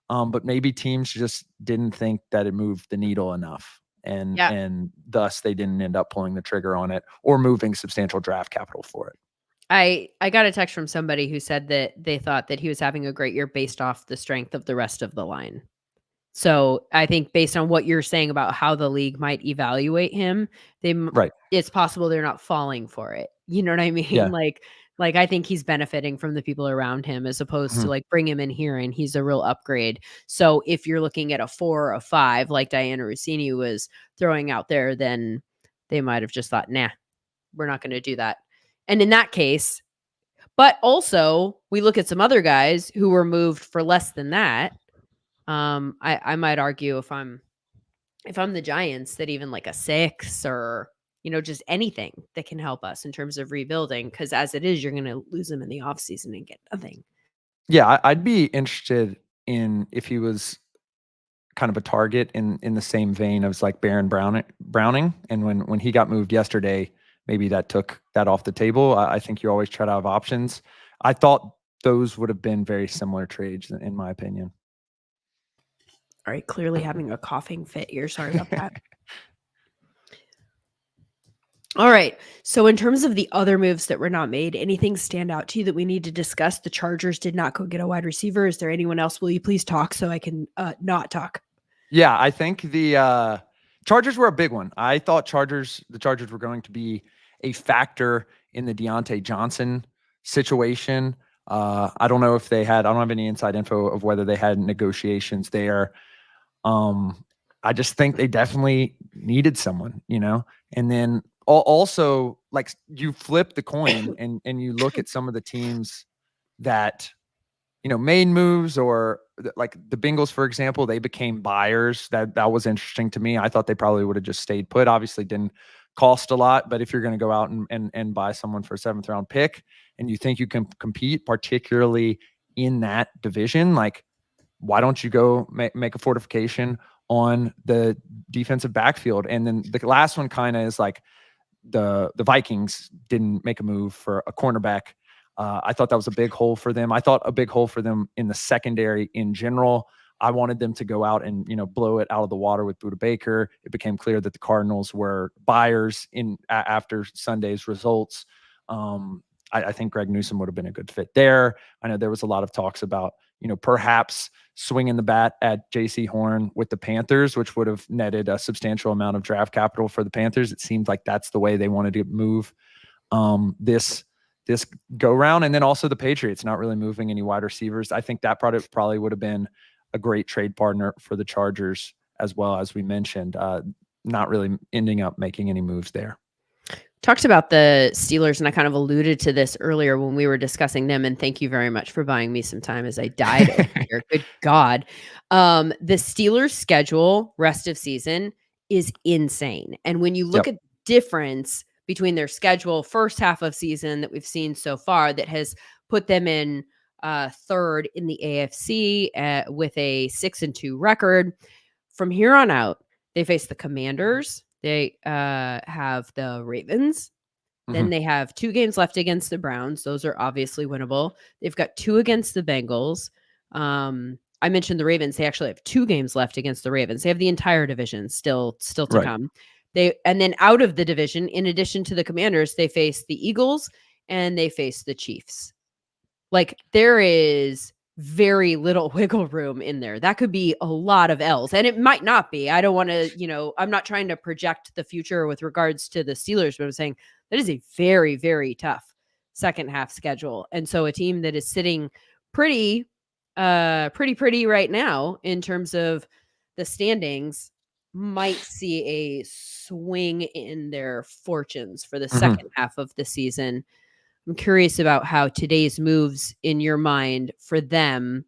[SPEAKER 4] But maybe teams just didn't think that it moved the needle enough. And thus they didn't end up pulling the trigger on it or moving substantial draft capital for it.
[SPEAKER 1] I got a text from somebody who said that they thought that he was having a great year based off the strength of the rest of the line. So I think based on what you're saying about how the league might evaluate him,
[SPEAKER 4] Right.
[SPEAKER 1] it's possible they're not falling for it. You know what I mean?
[SPEAKER 4] Yeah.
[SPEAKER 1] Like I think he's benefiting from the people around him as opposed to like bring him in here and he's a real upgrade. So if you're looking at a 4 or a 5, like Diana Rossini was throwing out there, then they might have just thought, nah, we're not going to do that. And in that case, but also we look at some other guys who were moved for less than that. I might argue if I'm the Giants that even like a 6 or, just anything that can help us in terms of rebuilding. Cause as it is, you're going to lose them in the offseason and get nothing.
[SPEAKER 4] Yeah. I'd be interested in if he was kind of a target in the same vein as like Baron Browning. And when he got moved yesterday, maybe that took that off the table. I think you always try to have options. I thought those would have been very similar trades in my opinion.
[SPEAKER 1] All right. Clearly having a coughing fit here. Sorry about that. All right. So in terms of the other moves that were not made, anything stand out to you that we need to discuss? The Chargers did not go get a wide receiver. Is there anyone else? Will you please talk so I can not talk?
[SPEAKER 4] Yeah, I think the Chargers were a big one. I thought the Chargers were going to be a factor in the Deontay Johnson situation. I don't know if I don't have any inside info of whether they had negotiations there. I just think they definitely needed someone, and then also like you flip the coin and you look at some of the teams that, made moves or like the Bengals, for example, they became buyers. That was interesting to me. I thought they probably would have just stayed put. Obviously didn't cost a lot, but if you're going to go out and buy someone for a 7th round pick and you think you can compete, particularly in that division, like why don't you go make a fortification on the defensive backfield? And then the last one kind of is like the Vikings didn't make a move for a cornerback. I thought that was a big hole for them. I thought a big hole for them in the secondary in general. I wanted them to go out and, blow it out of the water with Budda Baker. It became clear that the Cardinals were buyers after Sunday's results. I think Greg Newsome would have been a good fit there. I know there was a lot of talks about, perhaps swinging the bat at J.C. Horn with the Panthers, which would have netted a substantial amount of draft capital for the Panthers. It seemed like that's the way they wanted to move this go round. And then also the Patriots not really moving any wide receivers. I think that product probably would have been a great trade partner for the Chargers as well, as we mentioned, not really ending up making any moves there.
[SPEAKER 1] Talked about the Steelers, and I kind of alluded to this earlier when we were discussing them, and thank you very much for buying me some time as I died over here. Good God. The Steelers schedule rest of season is insane. And when you look at the difference between their schedule first half of season that we've seen so far that has put them in 3rd in the AFC with a 6-2 record, from here on out, they face the Commanders. They have the Ravens. Then they have 2 games left against the Browns. Those are obviously winnable. They've got 2 against the Bengals. I mentioned the Ravens. They actually have 2 games left against the Ravens. They have the entire division still to come. And then out of the division, in addition to the Commanders, they face the Eagles and they face the Chiefs. Like there is very little wiggle room in there. That could be a lot of L's, and it might not be. I don't want to, I'm not trying to project the future with regards to the Steelers, but I'm saying that is a very, very tough second half schedule. And so a team that is sitting pretty right now in terms of the standings might see a swing in their fortunes for the second half of the season. I'm curious about how today's moves in your mind for them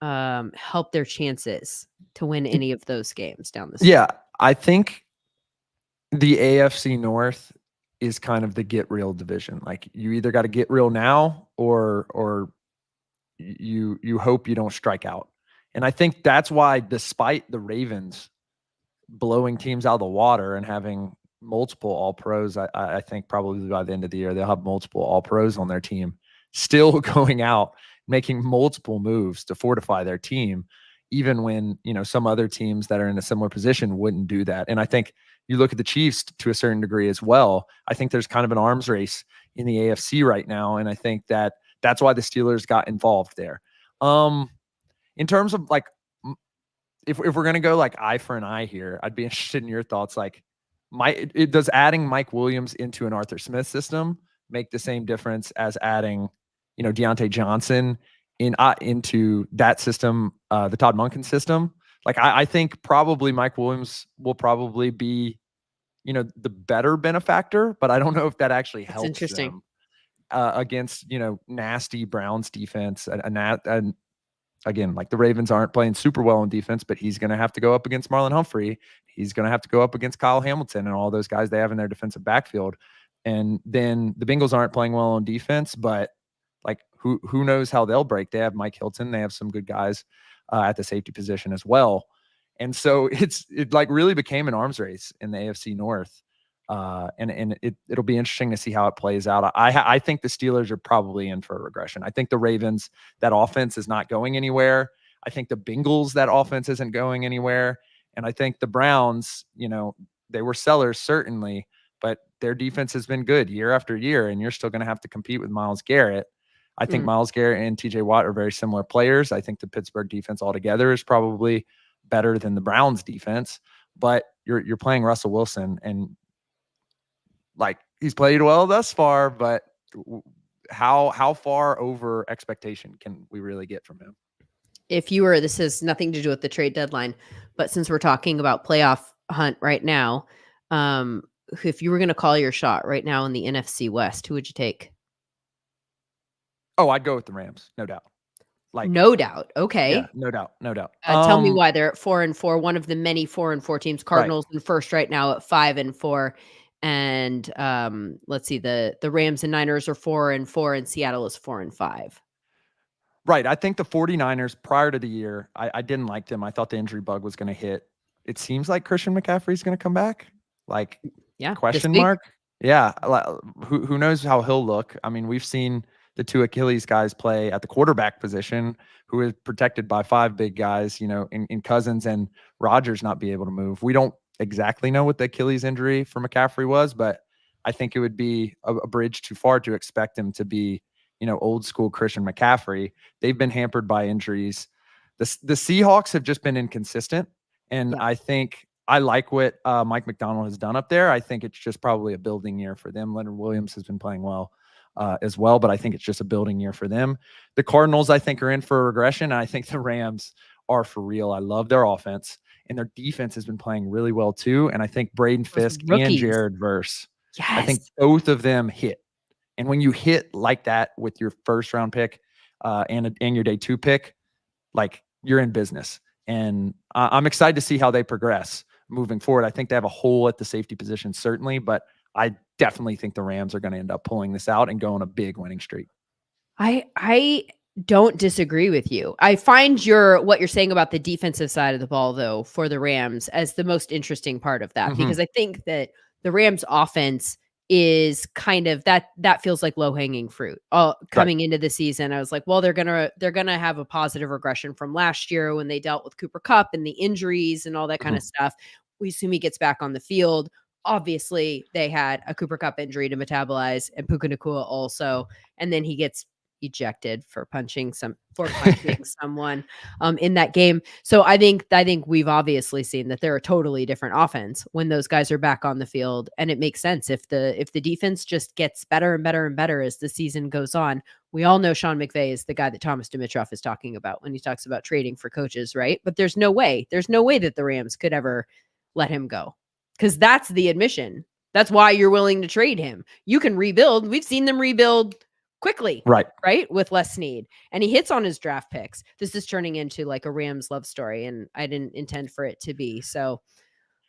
[SPEAKER 1] help their chances to win any of those games down the stretch.
[SPEAKER 4] Yeah, I think the AFC North is kind of the get real division. Like you either got to get real now or you hope you don't strike out. And I think that's why, despite the Ravens blowing teams out of the water and having multiple all pros. I think probably by the end of the year, they'll have multiple all pros on their team, still going out, making multiple moves to fortify their team, even when, some other teams that are in a similar position wouldn't do that. And I think you look at the Chiefs to a certain degree as well. I think there's kind of an arms race in the AFC right now. And I think that's why the Steelers got involved there. In terms of like, if we're going to go like eye for an eye here, I'd be interested in your thoughts. Like, does adding Mike Williams into an Arthur Smith system make the same difference as adding, Deontay Johnson into that system, the Todd Monken system? Like, I think probably Mike Williams will probably be, the better benefactor, but I don't know if that actually helps
[SPEAKER 1] interesting.
[SPEAKER 4] them against, nasty Browns defense. Again, like the Ravens aren't playing super well on defense, but he's going to have to go up against Marlon Humphrey. He's going to have to go up against Kyle Hamilton and all those guys they have in their defensive backfield. And then the Bengals aren't playing well on defense, but like who knows how they'll break. They have Mike Hilton. They have some good guys at the safety position as well. And so it like really became an arms race in the AFC North. And it'll be interesting to see how it plays out. I think the Steelers are probably in for a regression. I think the Ravens, that offense is not going anywhere. I think the Bengals, that offense isn't going anywhere. And I think the Browns, they were sellers certainly, but their defense has been good year after year, and you're still going to have to compete with Myles Garrett. I think Myles Garrett and TJ Watt are very similar players. I think the Pittsburgh defense altogether is probably better than the Browns defense, but you're playing Russell Wilson, and like he's played well thus far, but how far over expectation can we really get from him?
[SPEAKER 1] This has nothing to do with the trade deadline, but since we're talking about playoff hunt right now, if you were going to call your shot right now in the NFC West, who would you take?
[SPEAKER 4] Oh, I'd go with the Rams, no doubt. Like,
[SPEAKER 1] no doubt. Okay.
[SPEAKER 4] Yeah, no doubt.
[SPEAKER 1] Tell me why. They're at 4-4, one of the many 4-4 teams. Cardinals in first right now at 5-4. And let's see, the Rams and Niners are 4-4, and Seattle is 4-5.
[SPEAKER 4] Right. I think the 49ers prior to the year, I didn't like them. I thought the injury bug was going to hit. It seems like Christian McCaffrey's going to come back. Like, question mark? Yeah. Who knows how he'll look? I mean, we've seen the two Achilles guys play at the quarterback position, who is protected by 5 big guys, in Cousins and Rodgers not be able to move. We don't exactly know what the Achilles injury for McCaffrey was, but I think it would be a bridge too far to expect him to be, old school Christian McCaffrey. They've been hampered by injuries. The Seahawks have just been inconsistent. And I think I like what Mike McDonald has done up there. I think it's just probably a building year for them. Leonard Williams has been playing well as well, but I think it's just a building year for them. The Cardinals, I think, are in for a regression. And I think the Rams are for real. I love their offense, and their defense has been playing really well too. And I think Braden Fisk and Jared Verse, I think both of them hit. And when you hit like that with your first round pick and your day 2 pick, like, you're in business. And I'm excited to see how they progress moving forward. I think they have a hole at the safety position, certainly, but I definitely think the Rams are going to end up pulling this out and go on a big winning streak.
[SPEAKER 1] I don't disagree with you. I find what you're saying about the defensive side of the ball, though, for the Rams as the most interesting part of that, because I think that the Rams offense is kind of that feels like low-hanging fruit. Coming into the season, I was like, well, they're gonna have a positive regression from last year when they dealt with Cooper Kupp and the injuries and all that kind of stuff. We assume he gets back on the field. Obviously, they had a Cooper Kupp injury to metabolize, and Puka Nacua also, and then he gets ejected for punching someone in that game. So I think we've obviously seen that they're a totally different offense when those guys are back on the field, and it makes sense if the defense just gets better and better and better as the season goes on. We all know Sean McVay is the guy that Thomas Dimitroff is talking about when he talks about trading for coaches, right? But there's no way that the Rams could ever let him go, because that's the admission. That's why you're willing to trade him. You can rebuild. We've seen them rebuild quickly, right, with less need. And he hits on his draft picks. This is turning into like a Rams love story, and I didn't intend for it to be. So,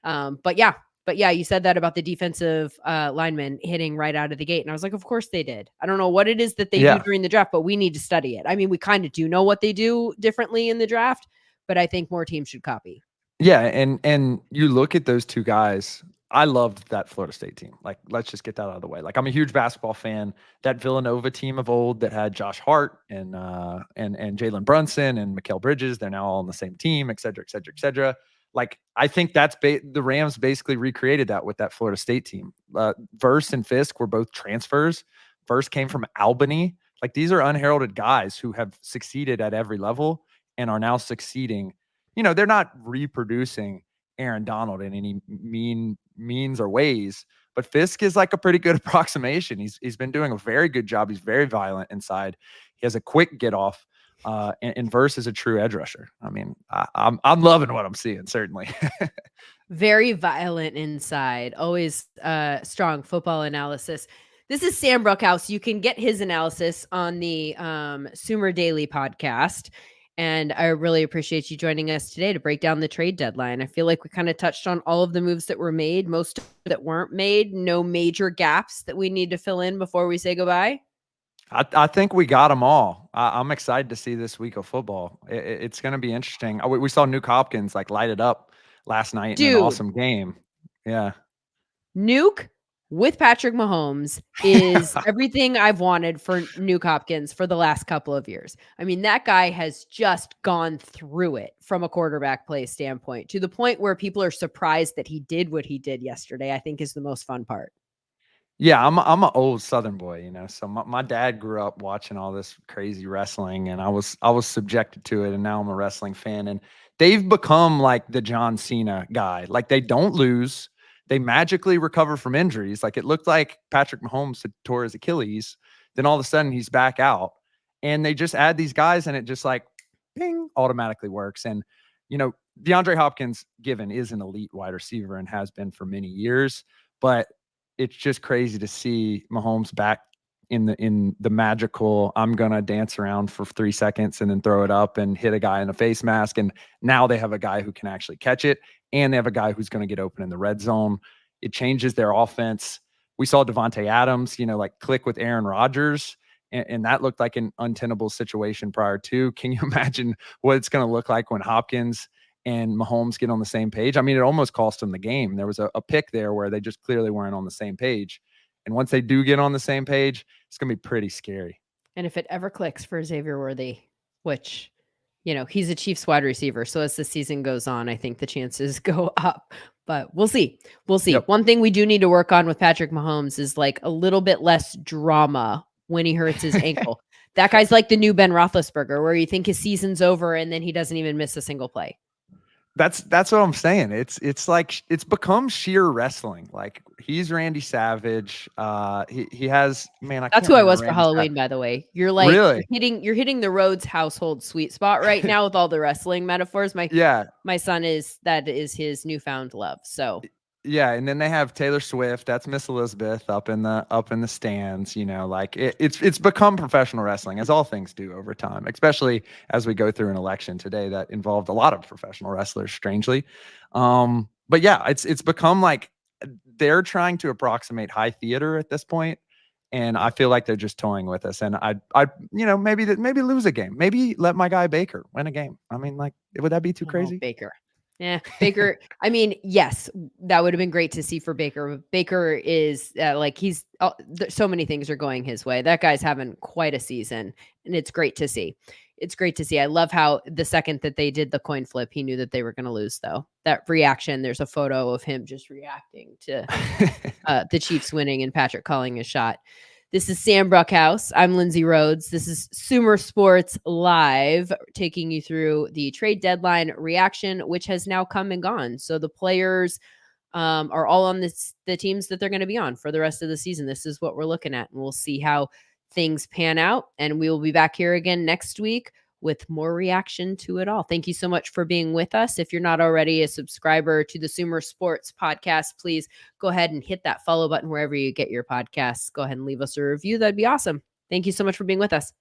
[SPEAKER 1] but yeah, you said that about the defensive linemen hitting right out of the gate, and I was like, of course they did. I don't know what it is that they do during the draft, but we need to study it. I mean, we kind of do know what they do differently in the draft, but I think more teams should copy.
[SPEAKER 4] Yeah, and you look at those two guys, I loved that Florida State team. Like, let's just get that out of the way. Like, I'm a huge basketball fan. That Villanova team of old that had Josh Hart and Jalen Brunson and Mikal Bridges, they're now all on the same team, et cetera, et cetera, et cetera. Like, I think that's the Rams basically recreated that with that Florida State team. Verse and Fisk were both transfers. Verse came from Albany. Like, these are unheralded guys who have succeeded at every level and are now succeeding. You know, they're not reproducing Aaron Donald in any means or ways, but Fisk is like a pretty good approximation. He's been doing a very good job. He's very violent inside. He has a quick get off. And Verse is a true edge rusher. I mean, I'm loving what I'm seeing, certainly.
[SPEAKER 1] Very violent inside. Always strong football analysis. This is Sam Brookhouse. You can get his analysis on the Sumer Daily podcast. And I really appreciate you joining us today to break down the trade deadline. I feel like we kind of touched on all of the moves that were made, most that weren't made, no major gaps that we need to fill in before we say goodbye.
[SPEAKER 4] I think we got them all. I'm excited to see this week of football. It's going to be interesting. We saw Nuke Hopkins like light it up last night in an awesome game. Yeah.
[SPEAKER 1] Nuke with Patrick Mahomes is everything I've wanted for Nuke Hopkins for the last couple of years. I mean, that guy has just gone through it from a quarterback play standpoint to the point where people are surprised that he did what he did yesterday, I think is the most fun part.
[SPEAKER 4] Yeah, I'm an old Southern boy, you know. So my dad grew up watching all this crazy wrestling, and I was subjected to it, and now I'm a wrestling fan. And they've become like the John Cena guy. Like, they don't lose. They magically recover from injuries. Like, it looked like Patrick Mahomes had tore his Achilles. Then all of a sudden he's back out, and they just add these guys, and it just like ping automatically works. And you know, DeAndre Hopkins given is an elite wide receiver and has been for many years, but it's just crazy to see Mahomes back in the magical, I'm going to dance around for 3 seconds and then throw it up and hit a guy in a face mask. And now they have a guy who can actually catch it, and they have a guy who's going to get open in the red zone. It changes their offense. We saw Devontae Adams, you know, like click with Aaron Rodgers, and that looked like an untenable situation prior to. Can you imagine what it's going to look like when Hopkins and Mahomes get on the same page? I mean, it almost cost them the game. There was a pick there where they just clearly weren't on the same page. And once they do get on the same page, it's going to be pretty scary.
[SPEAKER 1] And if it ever clicks for Xavier Worthy, which, you know, he's a Chiefs wide receiver. So as the season goes on, I think the chances go up. But we'll see. We'll see. Yep. One thing we do need to work on with Patrick Mahomes is like a little bit less drama when he hurts his ankle. That guy's like the new Ben Roethlisberger, where you think his season's over and then he doesn't even miss a single play.
[SPEAKER 4] That's what I'm saying. It's like it's become sheer wrestling. Like, he's Randy Savage. He has, man.
[SPEAKER 1] That's who I was for Halloween, by the way. You're like
[SPEAKER 4] really?
[SPEAKER 1] you're hitting the Rhodes household sweet spot right now with all the wrestling metaphors. My son is his newfound love. So
[SPEAKER 4] yeah, and then they have Taylor Swift. That's Miss Elizabeth up in the stands. You know, like it's become professional wrestling, as all things do over time, especially as we go through an election today that involved a lot of professional wrestlers, strangely. But yeah, it's become like they're trying to approximate high theater at this point, and I feel like they're just toying with us. And I you know, maybe lose a game, maybe let my guy Baker win a game. I mean, like, would that be too crazy?
[SPEAKER 1] Baker. Yeah, Baker. I mean, yes, that would have been great to see for Baker. Baker is like so many things are going his way. That guy's having quite a season, and it's great to see. It's great to see. I love how the second that they did the coin flip, he knew that they were going to lose, though. That reaction, there's a photo of him just reacting to the Chiefs winning and Patrick calling his shot. This is Sam Brookhouse. I'm Lindsay Rhodes. This is Sumer Sports Live, taking you through the trade deadline reaction, which has now come and gone. So the players are all on the teams that they're going to be on for the rest of the season. This is what we're looking at, and we'll see how things pan out. And we will be back here again next week with more reaction to it all. Thank you so much for being with us. If you're not already a subscriber to the Sumer Sports podcast, please go ahead and hit that follow button wherever you get your podcasts. Go ahead and leave us a review. That'd be awesome. Thank you so much for being with us.